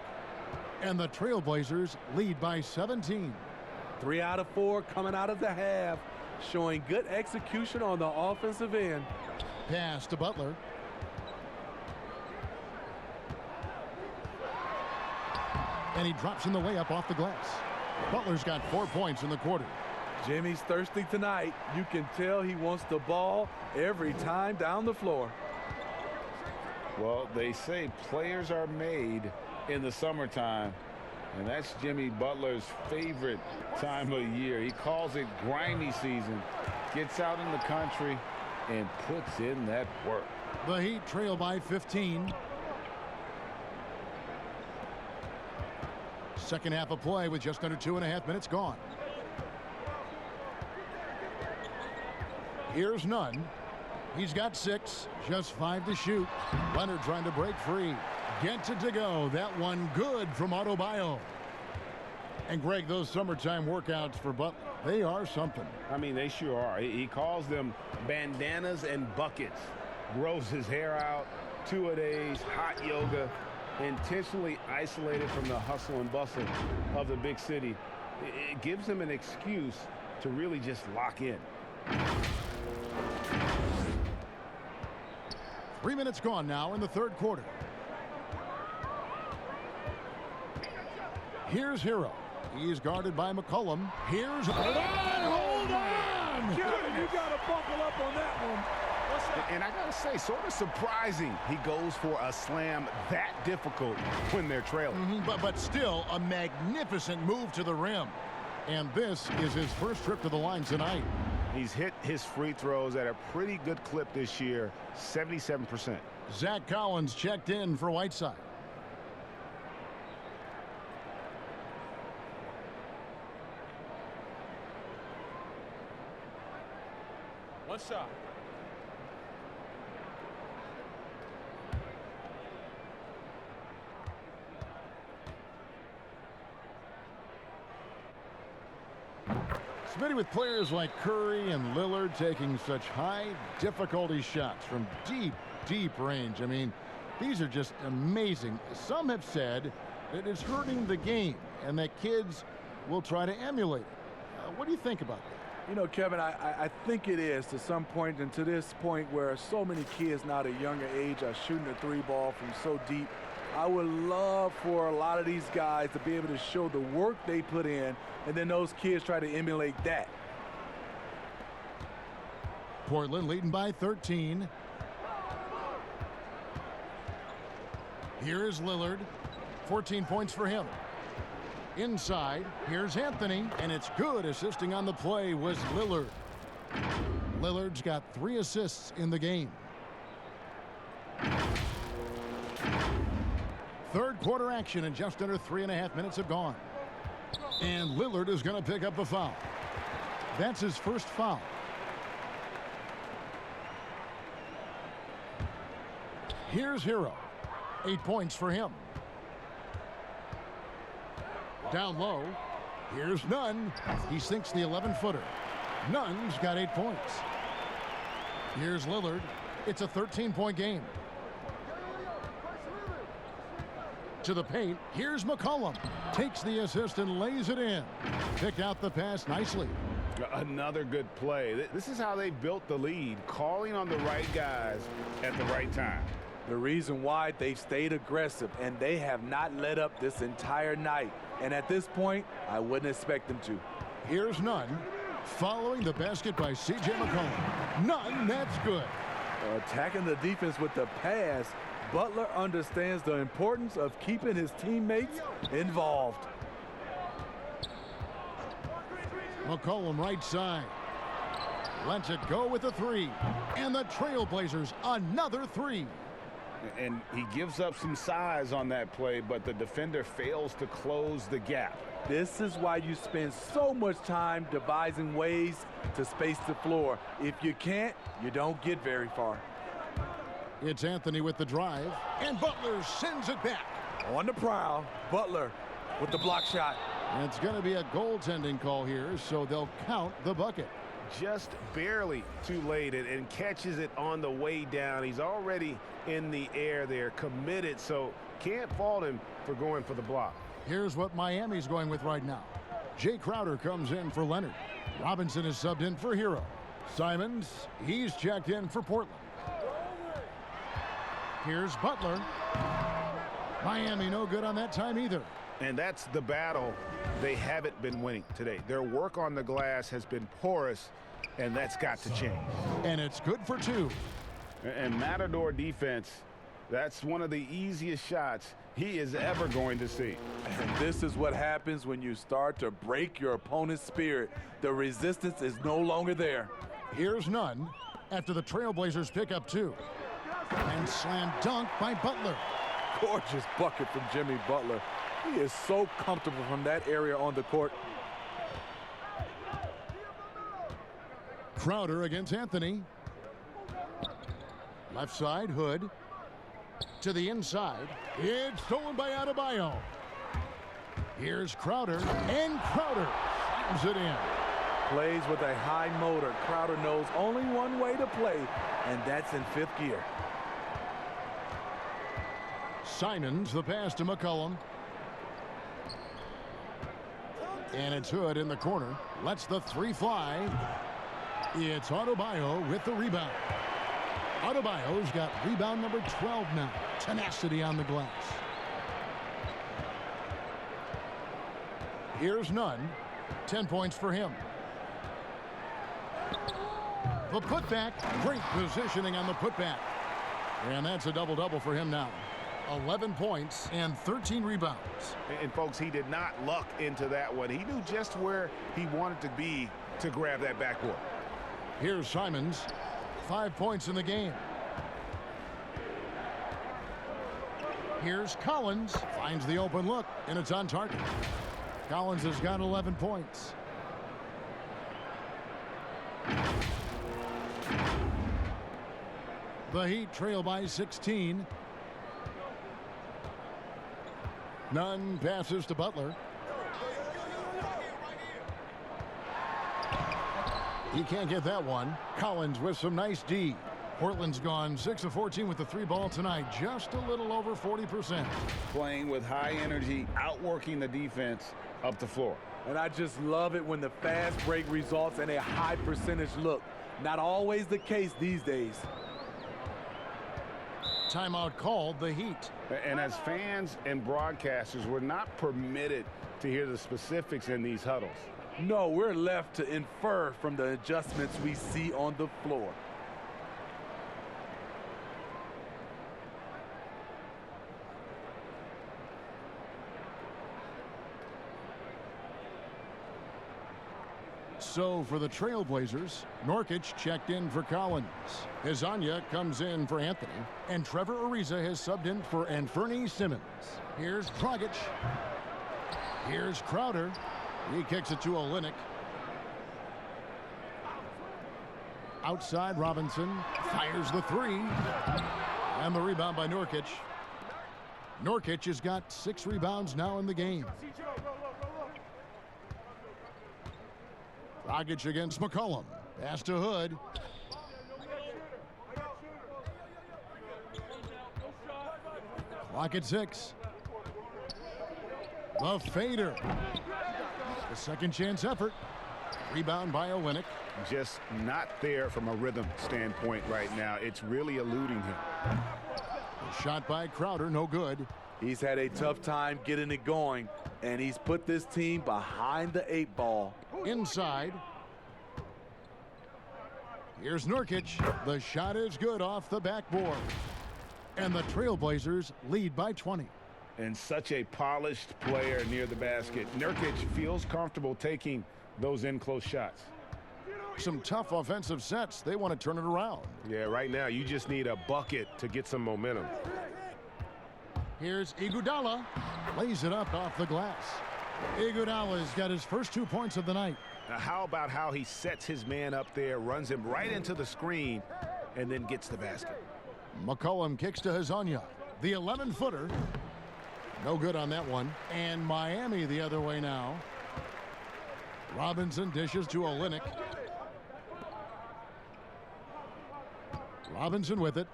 And the Trailblazers lead by 17. 3 out of 4 coming out of the half. Showing good execution on the offensive end. Pass to Butler. And he drops in the layup off the glass. Butler's got 4 points in the quarter. Jimmy's thirsty tonight. You can tell he wants the ball every time down the floor. Well, they say players are made in the summertime, and that's Jimmy Butler's favorite time of year. He calls it grimy season. Gets out in the country and puts in that work. The Heat trail by 15. Second half of play with just under 2.5 minutes gone. Here's Nunn. He's got 6, just 5 to shoot. Leonard trying to break free. Gets it to go. That one good from Adebayo. And Greg, those summertime workouts for Butler, they are something. I mean, they sure are. He calls them bandanas and buckets. Grows his hair out, 2-a-days, hot yoga, intentionally isolated from the hustle and bustle of the big city. It gives him an excuse to really just lock in. 3 minutes gone now in the third quarter. Here's Hero. He's guarded by McCollum. Here's hold on! Kevin, you got to buckle up on that one. And I got to say, sort of surprising he goes for a slam that difficult when they're trailing. But still a magnificent move to the rim. And this is his first trip to the line tonight. He's hit his free throws at a pretty good clip this year, 77%. Zach Collins checked in for Whiteside. One shot. Smitty, with players like Curry and Lillard taking such high difficulty shots from deep range. I mean, these are just amazing. Some have said that it's hurting the game and that kids will try to emulate it. What do you think about that? You know, Kevin, I think it is to some point, and to this point where so many kids now at a younger age are shooting the 3-ball from so deep. I would love for a lot of these guys to be able to show the work they put in, and then those kids try to emulate that. Portland leading by 13. Here is Lillard. 14 points for him. Inside, here's Anthony, and it's good. Assisting on the play was Lillard. Lillard's got 3 assists in the game. Third quarter action, and just under 3.5 minutes have gone. And Lillard is going to pick up the foul. That's his first foul. Here's Hero. 8 points for him. Down low. Here's Nunn. He sinks the 11-footer. Nunn's got 8 points. Here's Lillard. It's a 13-point game. To the paint. Here's McCollum. Takes the assist and lays it in. Picked out the pass nicely. Another good play. This is how they built the lead, calling on the right guys at the right time. The reason why they stayed aggressive, and they have not let up this entire night. And at this point, I wouldn't expect them to. Here's Nunn. Following the basket by C.J. McCollum. Nunn, that's good. Attacking the defense with the pass. Butler understands the importance of keeping his teammates involved. McCollum right side. Lets it go with a three. And the Trailblazers another three. And he gives up some size on that play, but the defender fails to close the gap. This is why you spend so much time devising ways to space the floor. If you can't, you don't get very far. It's Anthony with the drive, and Butler sends it back. On the prowl, Butler with the block shot. And it's going to be a goaltending call here, so they'll count the bucket. Just barely too late and catches it on the way down. He's already in the air there, committed, so can't fault him for going for the block. Here's what Miami's going with right now. Jay Crowder comes in for Leonard. Robinson is subbed in for Hero. Simons, he's checked in for Portland. Here's Butler. Miami no good on that time either. And that's the battle they haven't been winning today. Their work on the glass has been porous, and that's got to change. And it's good for two. And Matador defense, that's one of the easiest shots he is ever going to see. And this is what happens when you start to break your opponent's spirit. The resistance is no longer there. Here's none after the Trailblazers pick up two. And slam dunk by Butler. Gorgeous bucket from Jimmy Butler. He is so comfortable from that area on the court. Crowder against Anthony. Left side, Hood. To the inside. It's stolen by Adebayo. Here's Crowder, and Crowder slams it in. Plays with a high motor. Crowder knows only one way to play, and that's in fifth gear. Simons, the pass to McCollum. And it's Hood in the corner. Lets the three fly. It's Adebayo with the rebound. Adebayo's got rebound number 12 now. Tenacity on the glass. Here's none. 10 points for him. The putback. Great positioning on the putback. And that's a double-double for him now. 11 points and 13 rebounds. And folks, he did not luck into that one. He knew just where he wanted to be to grab that backboard. Here's Simons. 5 points in the game. Here's Collins. Finds the open look, and it's on target. Collins has got 11 points. The Heat trail by 16. Nunn passes to Butler. He can't get that one. Collins with some nice D. Portland's gone 6 of 14 with the three ball tonight. Just a little over 40%. Playing with high energy, outworking the defense up the floor. And I just love it when the fast break results in a high percentage look. Not always the case these days. Timeout called, the Heat. And as fans and broadcasters, we're not permitted to hear the specifics in these huddles. No, we're left to infer from the adjustments we see on the floor. So for the Trailblazers, Nurkic checked in for Collins. Hezonja comes in for Anthony. And Trevor Ariza has subbed in for Anthony Simmons. Here's Dragic. Here's Crowder. He kicks it to Olynyk. Outside, Robinson fires the three. And the rebound by Nurkic. Nurkic has got 6 rebounds now in the game. Dragic against McCollum. Pass to Hood. Clock at 6. The fader. The second chance effort. Rebound by Olynyk. Just not there from a rhythm standpoint right now. It's really eluding him. The shot by Crowder, no good. He's had a tough time getting it going, and he's put this team behind the 8 ball. Inside. Here's Nurkic. The shot is good off the backboard. And the Trailblazers lead by 20. And such a polished player near the basket. Nurkic feels comfortable taking those in-close shots. some tough offensive sets. They want to turn it around. Yeah, right now you just need a bucket to get some momentum. Here's Iguodala. Lays it up off the glass. Iguodala's got his first 2 points of the night. Now, how about how he sets his man up there, runs him right into the screen, and then gets the basket. McCollum kicks to Hazanya. The 11-footer. No good on that one. And Miami the other way now. Robinson dishes to Olynyk. Robinson with it.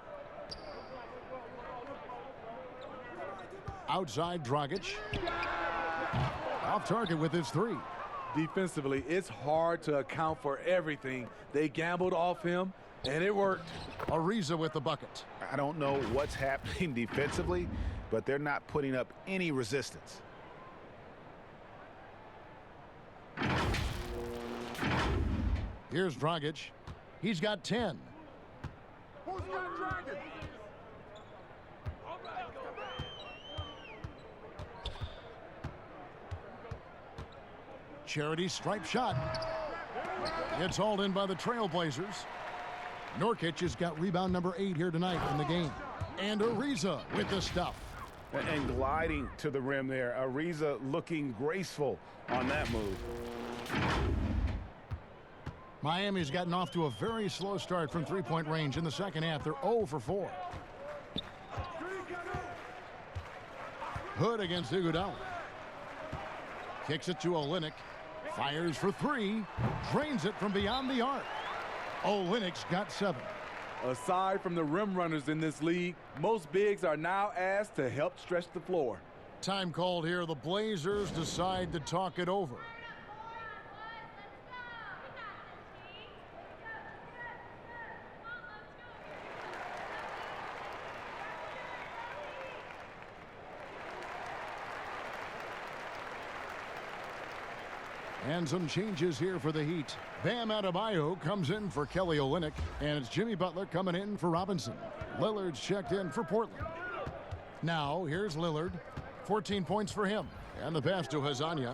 Outside Dragic. Off target with his 3. Defensively, it's hard to account for everything. They gambled off him, and it worked. Ariza with the bucket. I don't know what's happening defensively, but they're not putting up any resistance. Here's Dragic. He's got 10. Who's got Dragon? Charity stripe shot. It's hauled in by the Trailblazers. Nurkic has got rebound number 8 here tonight in the game. And Ariza with the stuff. And gliding to the rim there. Ariza looking graceful on that move. Miami's gotten off to a very slow start from three-point range in the second half. They're 0 for 4. Hood against Iguodala. Kicks it to Olynyk. Fires for 3. Drains it from beyond the arc. Olynyk's got 7. Aside from the rim runners in this league, most bigs are now asked to help stretch the floor. Time called here. The Blazers decide to talk it over. And some changes here for the Heat. Bam Adebayo comes in for Kelly Olynyk, and it's Jimmy Butler coming in for Robinson. Lillard's checked in for Portland. Now, here's Lillard. 14 points for him. And the pass to Hazanya.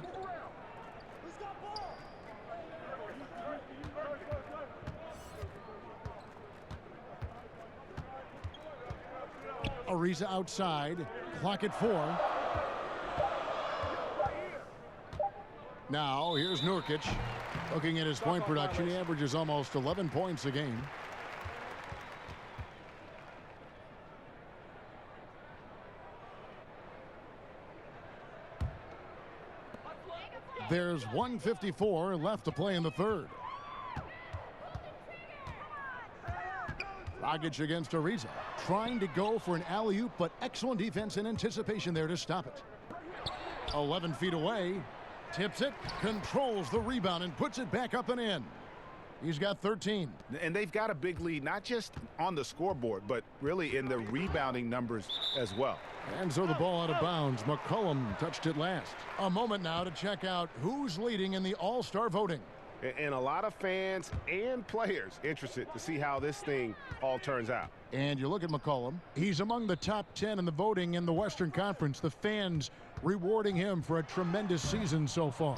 Ariza outside. Clock at 4. Now, here's Nurkic. Looking at his point production, he averages almost 11 points a game. There's 1:54 left to play in the third. Dragic against Ariza. Trying to go for an alley-oop, but excellent defense and anticipation there to stop it. 11 feet away. Tips it, controls the rebound, and puts it back up and in. He's got 13. And they've got a big lead, not just on the scoreboard, but really in the rebounding numbers as well. And so the ball out of bounds. McCollum touched it last. A moment now to check out who's leading in the All-Star voting. And a lot of fans and players interested to see how this thing all turns out. And you look at McCollum. He's among the top 10 in the voting in the Western Conference. The fans rewarding him for a tremendous season so far.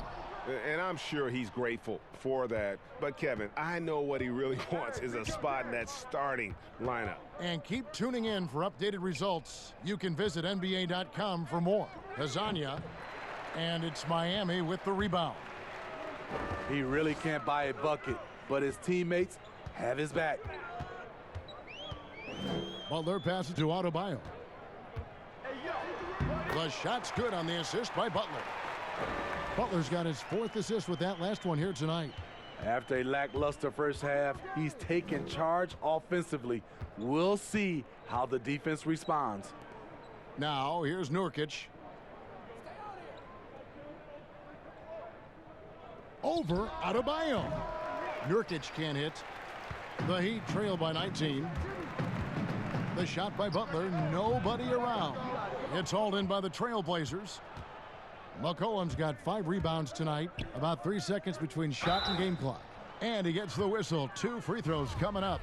And I'm sure he's grateful for that. But, Kevin, I know what he really wants is a spot in that starting lineup. And keep tuning in for updated results. You can visit NBA.com for more. Hazanya, and it's Miami with the rebound. He really can't buy a bucket, but his teammates have his back. Butler passes to Adebayo. The shot's good on the assist by Butler. Butler's got his 4th assist with that last one here tonight. After a lackluster first half, he's taken charge offensively. We'll see how the defense responds. Now, here's Nurkic. Over Adebayo. Nurkic can't hit. The Heat trail by 19. The shot by Butler, nobody around. It's hauled in by the Trailblazers. McCollum's got 5 rebounds tonight. About 3 seconds between shot and game clock. And he gets the whistle. 2 free throws coming up.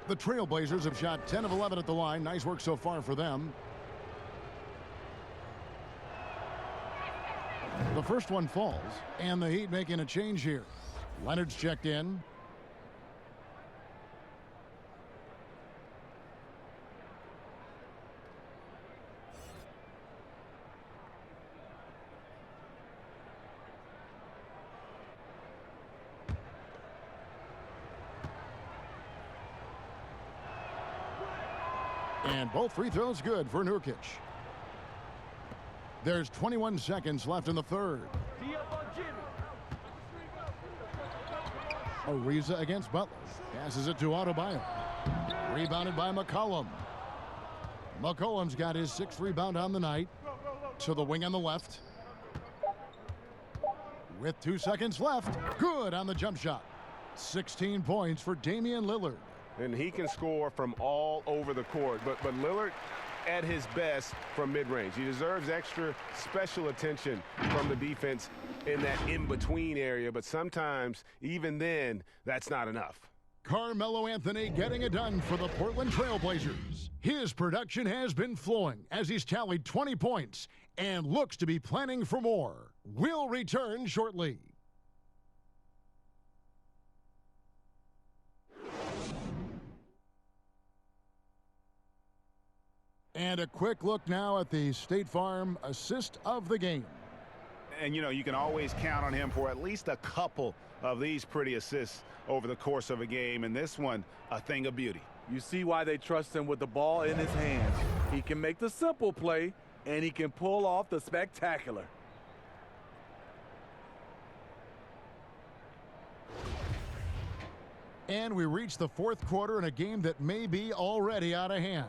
The Trailblazers have shot 10 of 11 at the line. Nice work so far for them. The first one falls, and the Heat making a change here. Leonard's checked in. And both free throws good for Nurkic. There's 21 seconds left in the third. Ariza against Butler. Passes it to Adebayo. Rebounded by McCollum. McCollum's got his 6th rebound on the night. To the wing on the left. With 2 seconds left. Good on the jump shot. 16 points for Damian Lillard. And he can score from all over the court. But Lillard at his best from mid-range. He deserves extra special attention from the defense in that in-between area. But sometimes, even then, that's not enough. Carmelo Anthony getting it done for the Portland Trailblazers. His production has been flowing as he's tallied 20 points and looks to be planning for more. We'll return shortly. And a quick look now at the State Farm assist of the game. And, you know, you can always count on him for at least a couple of these pretty assists over the course of a game. And this one, a thing of beauty. You see why they trust him with the ball in his hands. He can make the simple play, and he can pull off the spectacular. And we reach the 4th quarter in a game that may be already out of hand.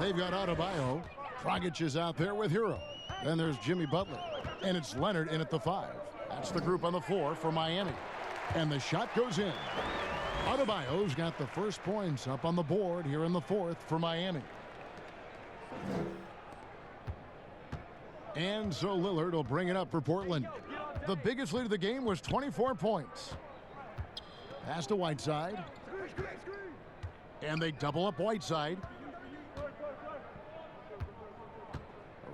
They've got Adebayo. Dragic is out there with Hero. Then there's Jimmy Butler. And it's Leonard in at the 5. That's the group on the floor for Miami. And the shot goes in. Adebayo's got the first points up on the board here in the 4th for Miami. And so Lillard will bring it up for Portland. The biggest lead of the game was 24 points. Pass to Whiteside. And they double up Whiteside.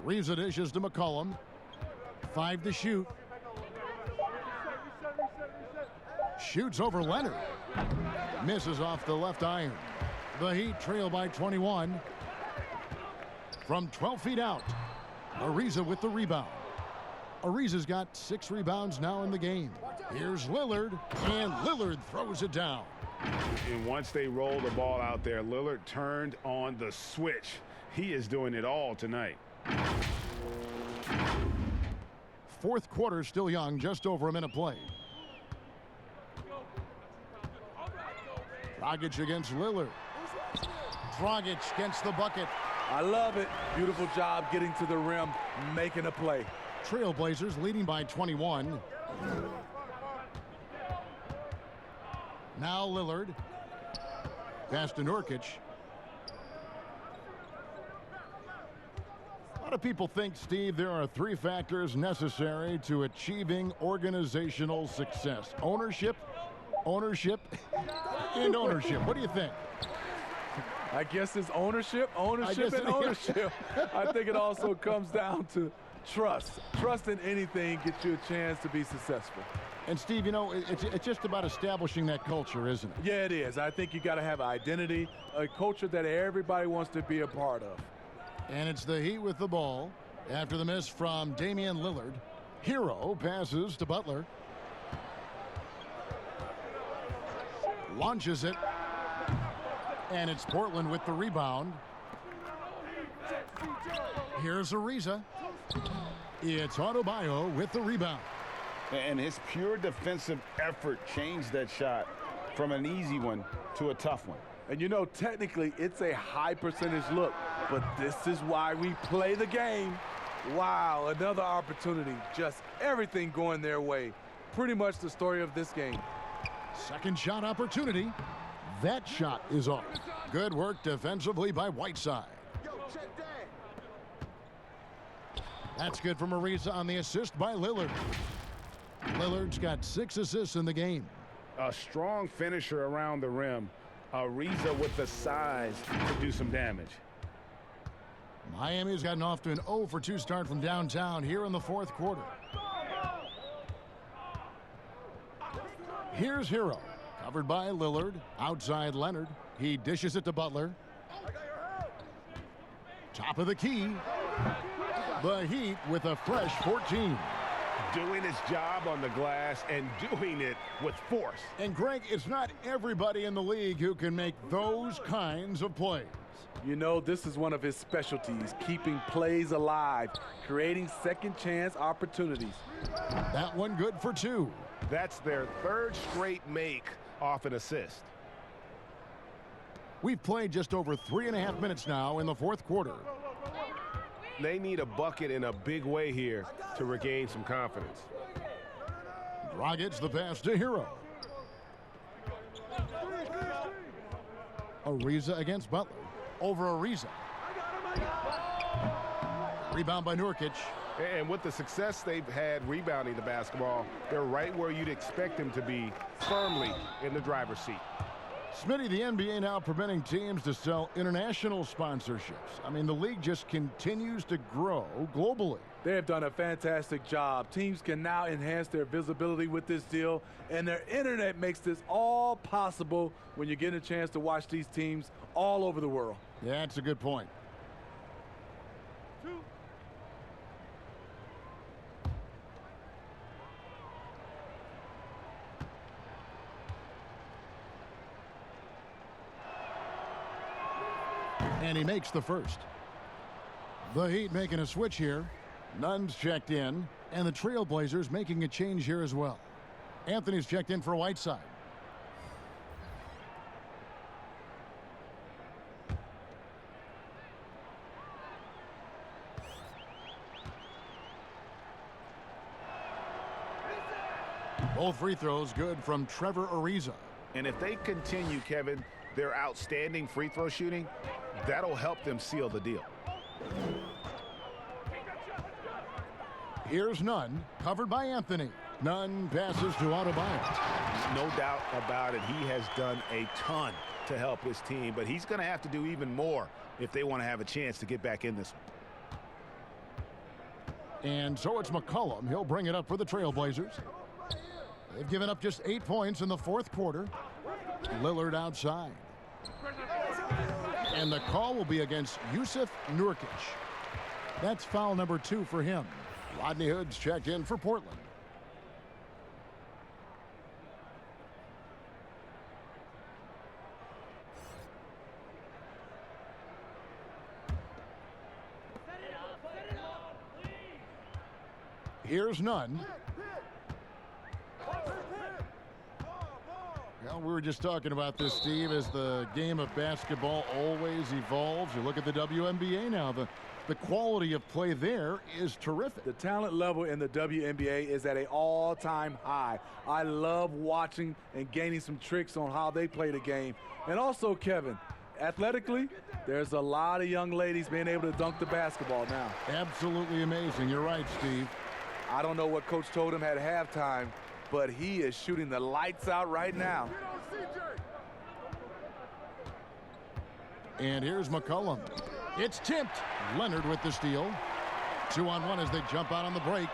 Ariza dishes to McCollum. 5 to shoot. Shoots over Leonard. Misses off the left iron. The Heat trail by 21. From 12 feet out. Ariza with the rebound. Ariza's got 6 rebounds now in the game. Here's Lillard, and Lillard throws it down. And once they roll the ball out there, Lillard turned on the switch. He is doing it all tonight. 4th quarter still young, just over a minute played. Dragic against Lillard. Dragic gets the bucket. I love it. Beautiful job getting to the rim, making a play. Trailblazers leading by 21. Now Lillard. Pass to Nurkic. A lot of people think, Steve, there are 3 factors necessary to achieving organizational success. Ownership, and ownership. What do you think? I guess it's ownership, and ownership. I think it also comes down to trust. Trust in anything gets you a chance to be successful. And Steve, you know, it's just about establishing that culture, isn't it? Yeah, it is. I think you got to have identity, a culture that everybody wants to be a part of. And it's the Heat with the ball after the miss from Damian Lillard. Hero passes to Butler. Launches it. And it's Portland with the rebound. Here's Ariza. It's Adebayo with the rebound. And his pure defensive effort changed that shot from an easy one to a tough one. And you know, technically, it's a high percentage look, but this is why we play the game. Wow, another opportunity. Just everything going their way. Pretty much the story of this game. Second shot opportunity. That shot is off. Good work defensively by Whiteside. That's good from Ariza on the assist by Lillard. Lillard's got 6 assists in the game. A strong finisher around the rim. Ariza with the size to do some damage. Miami's gotten off to an 0 for 2 start from downtown here in the 4th quarter. Here's Hero. Covered by Lillard. Outside Leonard. He dishes it to Butler. Top of the key. The Heat with a fresh 14. Doing his job on the glass and doing it with force. And Greg, it's not everybody in the league who can make those kinds of plays. You know, this is one of his specialties, keeping plays alive, creating second chance opportunities. That one good for 2. That's their 3rd straight make off an assist. We've played just over 3.5 minutes now in the 4th quarter. They need a bucket in a big way here to regain some confidence. Dragic the pass to Hero. Ariza against Butler. Over Ariza. Rebound by Nurkic. And with the success they've had rebounding the basketball, they're right where you'd expect them to be, firmly in the driver's seat. Smitty, the NBA now permitting teams to sell international sponsorships. I mean, the league just continues to grow globally. They have done a fantastic job. Teams can now enhance their visibility with this deal, and their internet makes this all possible when you get a chance to watch these teams all over the world. Yeah, that's a good point. And he makes the first. The Heat making a switch here. Nunn's checked in, and the Trailblazers making a change here as well. Anthony's checked in for Whiteside. Both free throws good from Trevor Ariza. And if they continue, Kevin, their outstanding free throw shooting, that'll help them seal the deal. Here's Nunn, covered by Anthony. Nunn passes to Adebayo. No doubt about it. He has done a ton to help his team, but he's going to have to do even more if they want to have a chance to get back in this one. And so it's McCollum. He'll bring it up for the Trailblazers. They've given up just 8 points in the 4th quarter. Lillard outside. And the call will be against Yusuf Nurkic. That's foul number 2 for him. Rodney Hood's checked in for Portland. Here's Nunn. Well, we were just talking about this, Steve, as the game of basketball always evolves. You look at the WNBA now. The quality of play there is terrific. The talent level in the WNBA is at an all-time high. I love watching and gaining some tricks on how they play the game. And also, Kevin, athletically, there's a lot of young ladies being able to dunk the basketball now. Absolutely amazing. You're right, Steve. I don't know what Coach told him at halftime, but he is shooting the lights out right now. And here's McCollum. It's tipped. Leonard with the steal. 2-on-1 as they jump out on the break.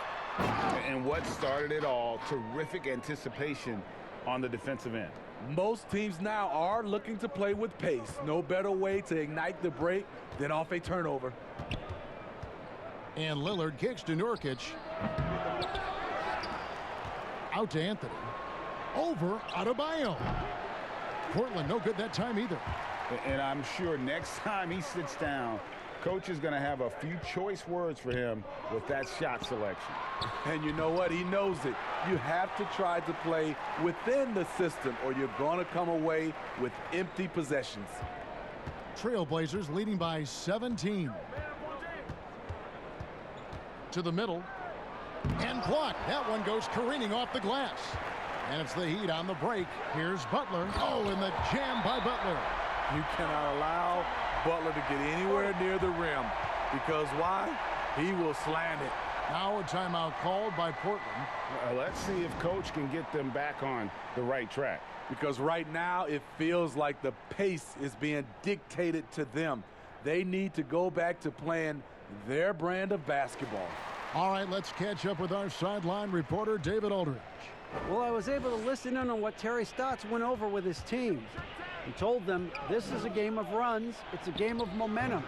And what started it all, terrific anticipation on the defensive end. Most teams now are looking to play with pace. No better way to ignite the break than off a turnover. And Lillard kicks to Nurkic. Out to Anthony. Over Adebayo. Portland no good that time either. And I'm sure next time he sits down, Coach is going to have a few choice words for him with that shot selection. And you know what? He knows it. You have to try to play within the system or you're going to come away with empty possessions. Trailblazers leading by 17. To the middle. And blocked. That one goes careening off the glass. And it's the Heat on the break. Here's Butler. Oh, and the jam by Butler. You cannot allow Butler to get anywhere near the rim. Because why? He will slam it. Now a timeout called by Portland. Let's see if Coach can get them back on the right track. Because right now it feels like the pace is being dictated to them. They need to go back to playing their brand of basketball. All right, let's catch up with our sideline reporter, David Aldridge. Well, I was able to listen in on what Terry Stotts went over with his team. He told them this is a game of runs. It's a game of momentum.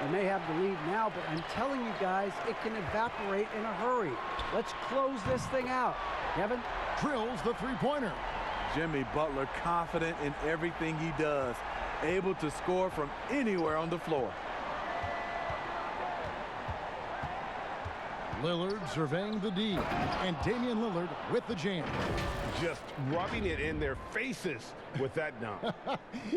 We may have the lead now, but I'm telling you guys, it can evaporate in a hurry. Let's close this thing out. Kevin? Drills the three-pointer. Jimmy Butler confident in everything he does. able to score from anywhere on the floor. Lillard surveying the D, and Damian Lillard with the jam. Just rubbing it in their faces with that dunk.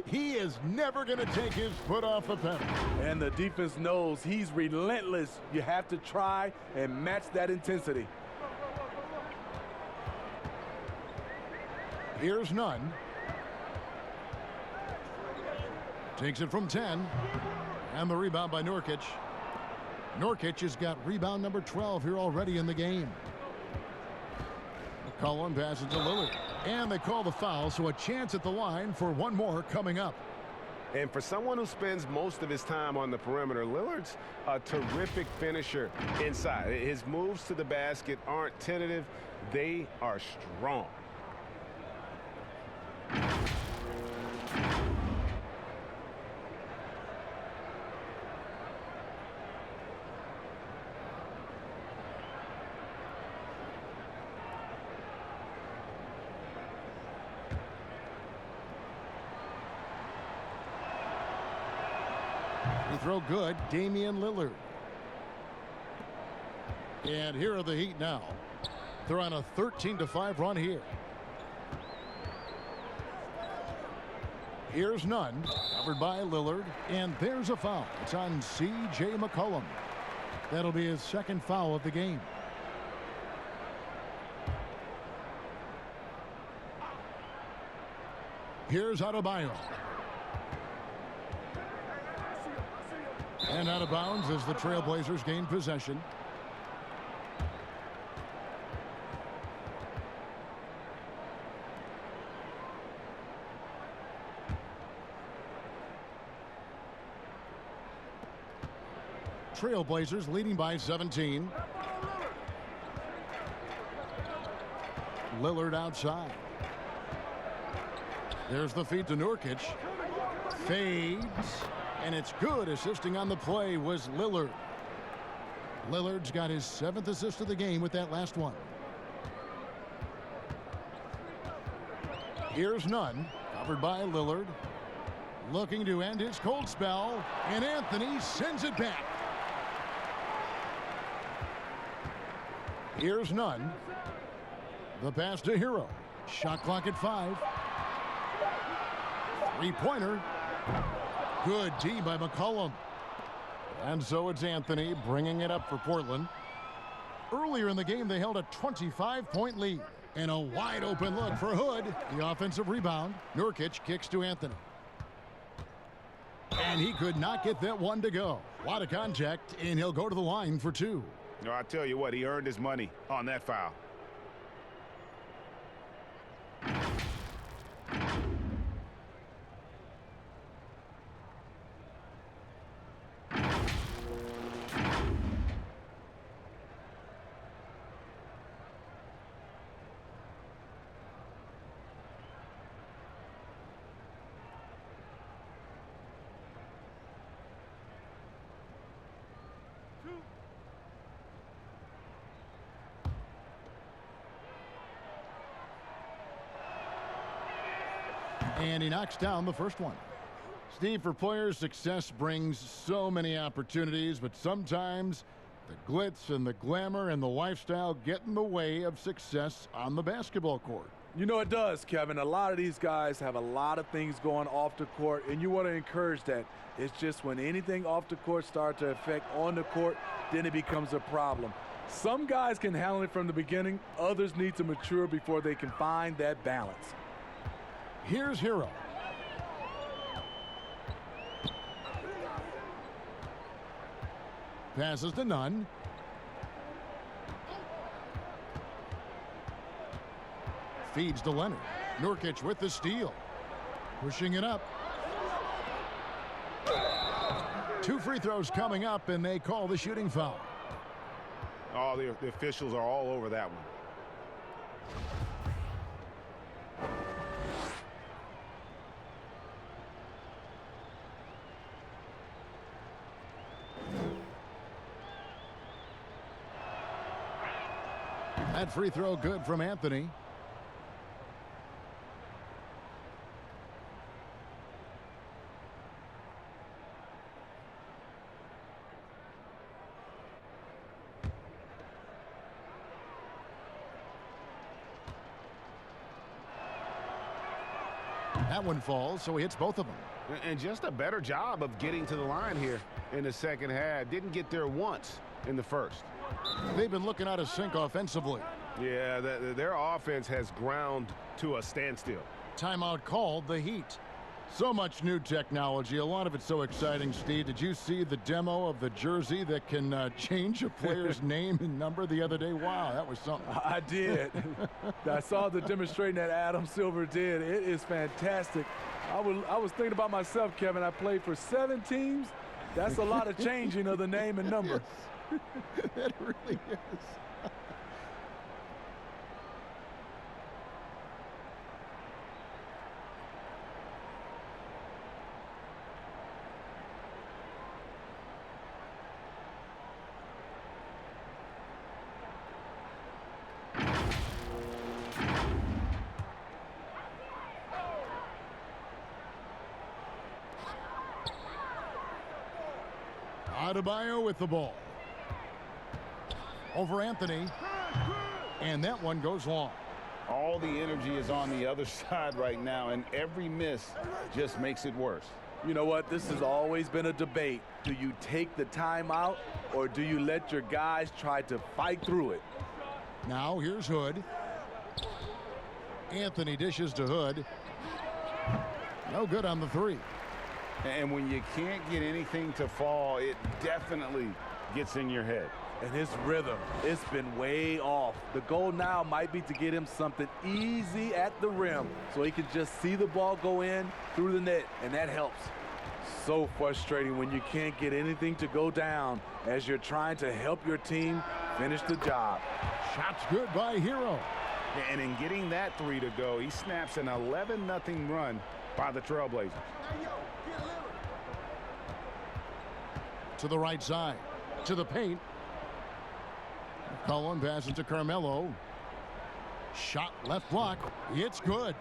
He is never going to take his foot off the pedal. And the defense knows he's relentless. You have to try and match that intensity. Here's Nunn. Takes it from 10. And the rebound by Nurkic. Nurkic has got rebound number 12 here already in the game. McCollum passes to Lillard. And they call the foul, so a chance at the line for one more coming up. And for someone who spends most of his time on the perimeter, Lillard's a terrific finisher inside. His moves to the basket aren't tentative. They are strong. Throw good, Damian Lillard. And here are the Heat now. They're on a 13-5 run here. Here's Nunn, covered by Lillard, and there's a foul. It's on C.J. McCollum. That'll be his second foul of the game. Here's Adebayo. And out of bounds as the Trailblazers gain possession. Trailblazers leading by 17. Lillard outside. There's the feed to Nurkic. Fades. And it's good. Assisting on the play was Lillard. Lillard's got his 7th assist of the game with that last one. Here's Nunn, covered by Lillard. Looking to end his cold spell. And Anthony sends it back. Here's Nunn. The pass to Hero. Shot clock at 5. Three-pointer. Good D by McCollum. And so it's Anthony bringing it up for Portland. Earlier in the game, they held a 25-point lead. And a wide open look for Hood. The offensive rebound. Nurkic kicks to Anthony. And he could not get that one to go. A lot of contact, and he'll go to the line for 2. No, I tell you what, he earned his money on that foul. And he knocks down the first one. Steve, for players, success brings so many opportunities, but sometimes the glitz and the glamour and the lifestyle get in the way of success on the basketball court. You know it does, Kevin. A lot of these guys have a lot of things going off the court, and you want to encourage that. It's just when anything off the court starts to affect on the court, then it becomes a problem. Some guys can handle it from the beginning. Others need to mature before they can find that balance. Here's Hero. Passes to Nunn. Feeds to Leonard. Nurkic with the steal. Pushing it up. 2 free throws coming up, and they call the shooting foul. Oh, the officials are all over that one. That free throw good from Anthony. That one falls, so he hits both of them. And just a better job of getting to the line here in the second half. Didn't get there once in the first. They've been looking out of sync offensively. Yeah, their offense has ground to a standstill. Timeout called, the Heat. So much new technology. A lot of it's so exciting, Steve. Did you see the demo of the jersey that can change a player's name and number the other day? Wow, that was something. I did. I saw the demonstration that Adam Silver did. It is fantastic. I was thinking about myself, Kevin. I played for 7 teams. That's a lot of changing of the name and number. Yes. That really is. Adebayo with the ball. Over Anthony. And that one goes long. All the energy is on the other side right now, and every miss just makes it worse. You know what? This has always been a debate. Do you take the timeout, or do you let your guys try to fight through it? Now here's Hood. Anthony dishes to Hood. No good on the 3. And when you can't get anything to fall, it definitely gets in your head. And his rhythm, it's been way off. The goal now might be to get him something easy at the rim so he can just see the ball go in through the net, and that helps. So frustrating when you can't get anything to go down as you're trying to help your team finish the job. Shot's good by Hero. And in getting that 3 to go, he snaps an 11-0 run by the Trailblazers. To the right side, to the paint. McCollum passes to Carmelo. Shot left block. It's good.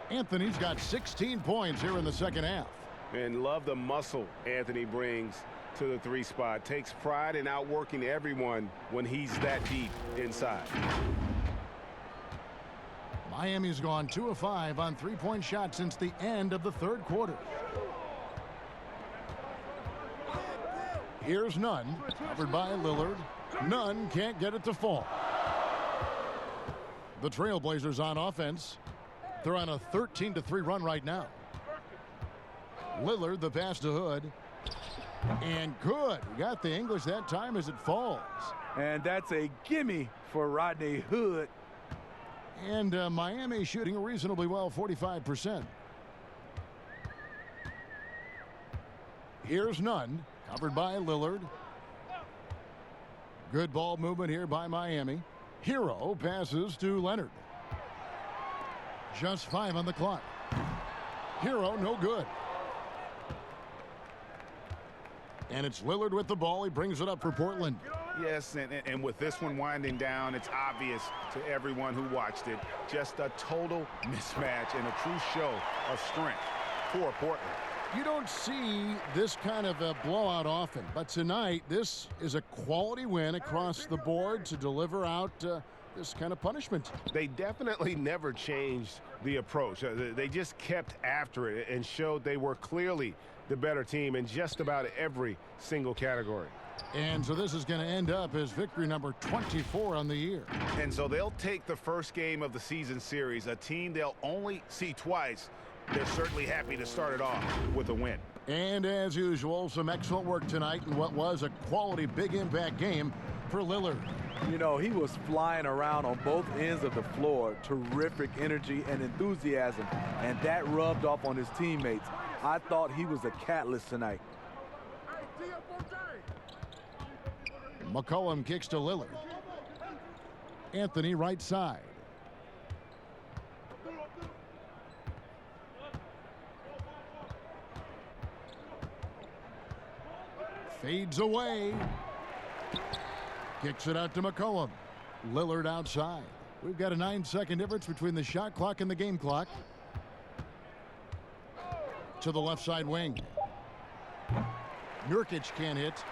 Anthony's got 16 points here in the second half. And love the muscle Anthony brings to the 3 spot. Takes pride in outworking everyone when he's that deep inside. Miami's gone 2 of 5 on 3-point shots since the end of the third quarter. Here's Nunn, covered by Lillard. Nunn can't get it to fall. The Trailblazers on offense. They're on a 13-3 run right now. Lillard, the pass to Hood. And good. We got the English that time as it falls. And that's a gimme for Rodney Hood. And Miami shooting reasonably well, 45%. Here's Nunn, covered by Lillard. Good ball movement here by Miami. Hero passes to Leonard. Just 5 on the clock. Hero, no good. And it's Lillard with the ball. He brings it up for Portland. Yes, and with this one winding down, it's obvious to everyone who watched it. Just a total mismatch and a true show of strength for Portland. You don't see this kind of a blowout often, but tonight this is a quality win across the board to deliver out this kind of punishment. They definitely never changed the approach. They just kept after it and showed they were clearly the better team in just about every single category. And so this is going to end up as victory number 24 on the year. And so they'll take the first game of the season series, a team they'll only see twice. They're certainly happy to start it off with a win. And as usual, some excellent work tonight in what was a quality big impact game for Lillard. You know, he was flying around on both ends of the floor. Terrific energy and enthusiasm, and that rubbed off on his teammates. I thought he was a catalyst tonight. McCollum kicks to Lillard. Anthony right side. Fades away. Kicks it out to McCollum. Lillard outside. We've got a 9-second difference between the shot clock and the game clock. To the left side wing. Nurkic can't hit.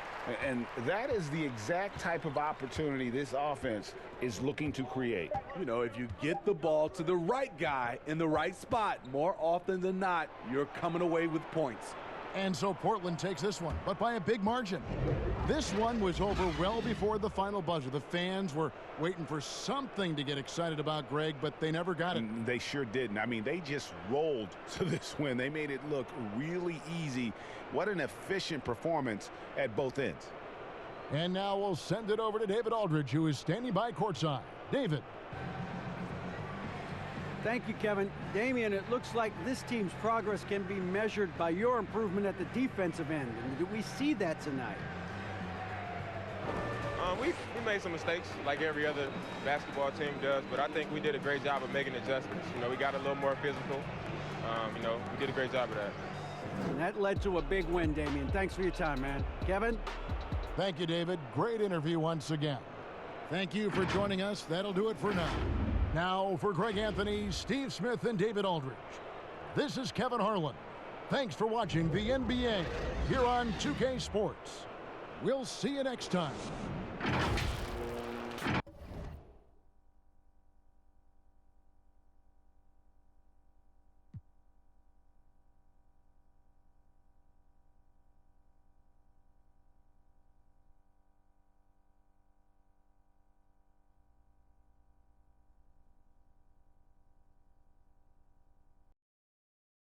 And that is the exact type of opportunity this offense is looking to create. You know, if you get the ball to the right guy in the right spot, more often than not, you're coming away with points. And so Portland takes this one, but by a big margin. This one was over well before the final buzzer. The fans were waiting for something to get excited about, Greg, but they never got it. They sure didn't. I mean, they just rolled to this win. They made it look really easy. What an efficient performance at both ends. And now we'll send it over to David Aldridge, who is standing by courtside. David. Thank you, Kevin. Damian, it looks like this team's progress can be measured by your improvement at the defensive end. And do we see that tonight? We made some mistakes like every other basketball team does, but I think we did a great job of making adjustments. You know, we got a little more physical. You know, we did a great job of that. And that led to a big win, Damian. Thanks for your time, man. Kevin? Thank you, David. Great interview once again. Thank you for joining us. That'll do it for now. Now, for Greg Anthony, Steve Smith, and David Aldridge, this is Kevin Harlan. Thanks for watching the NBA here on 2K Sports. We'll see you next time.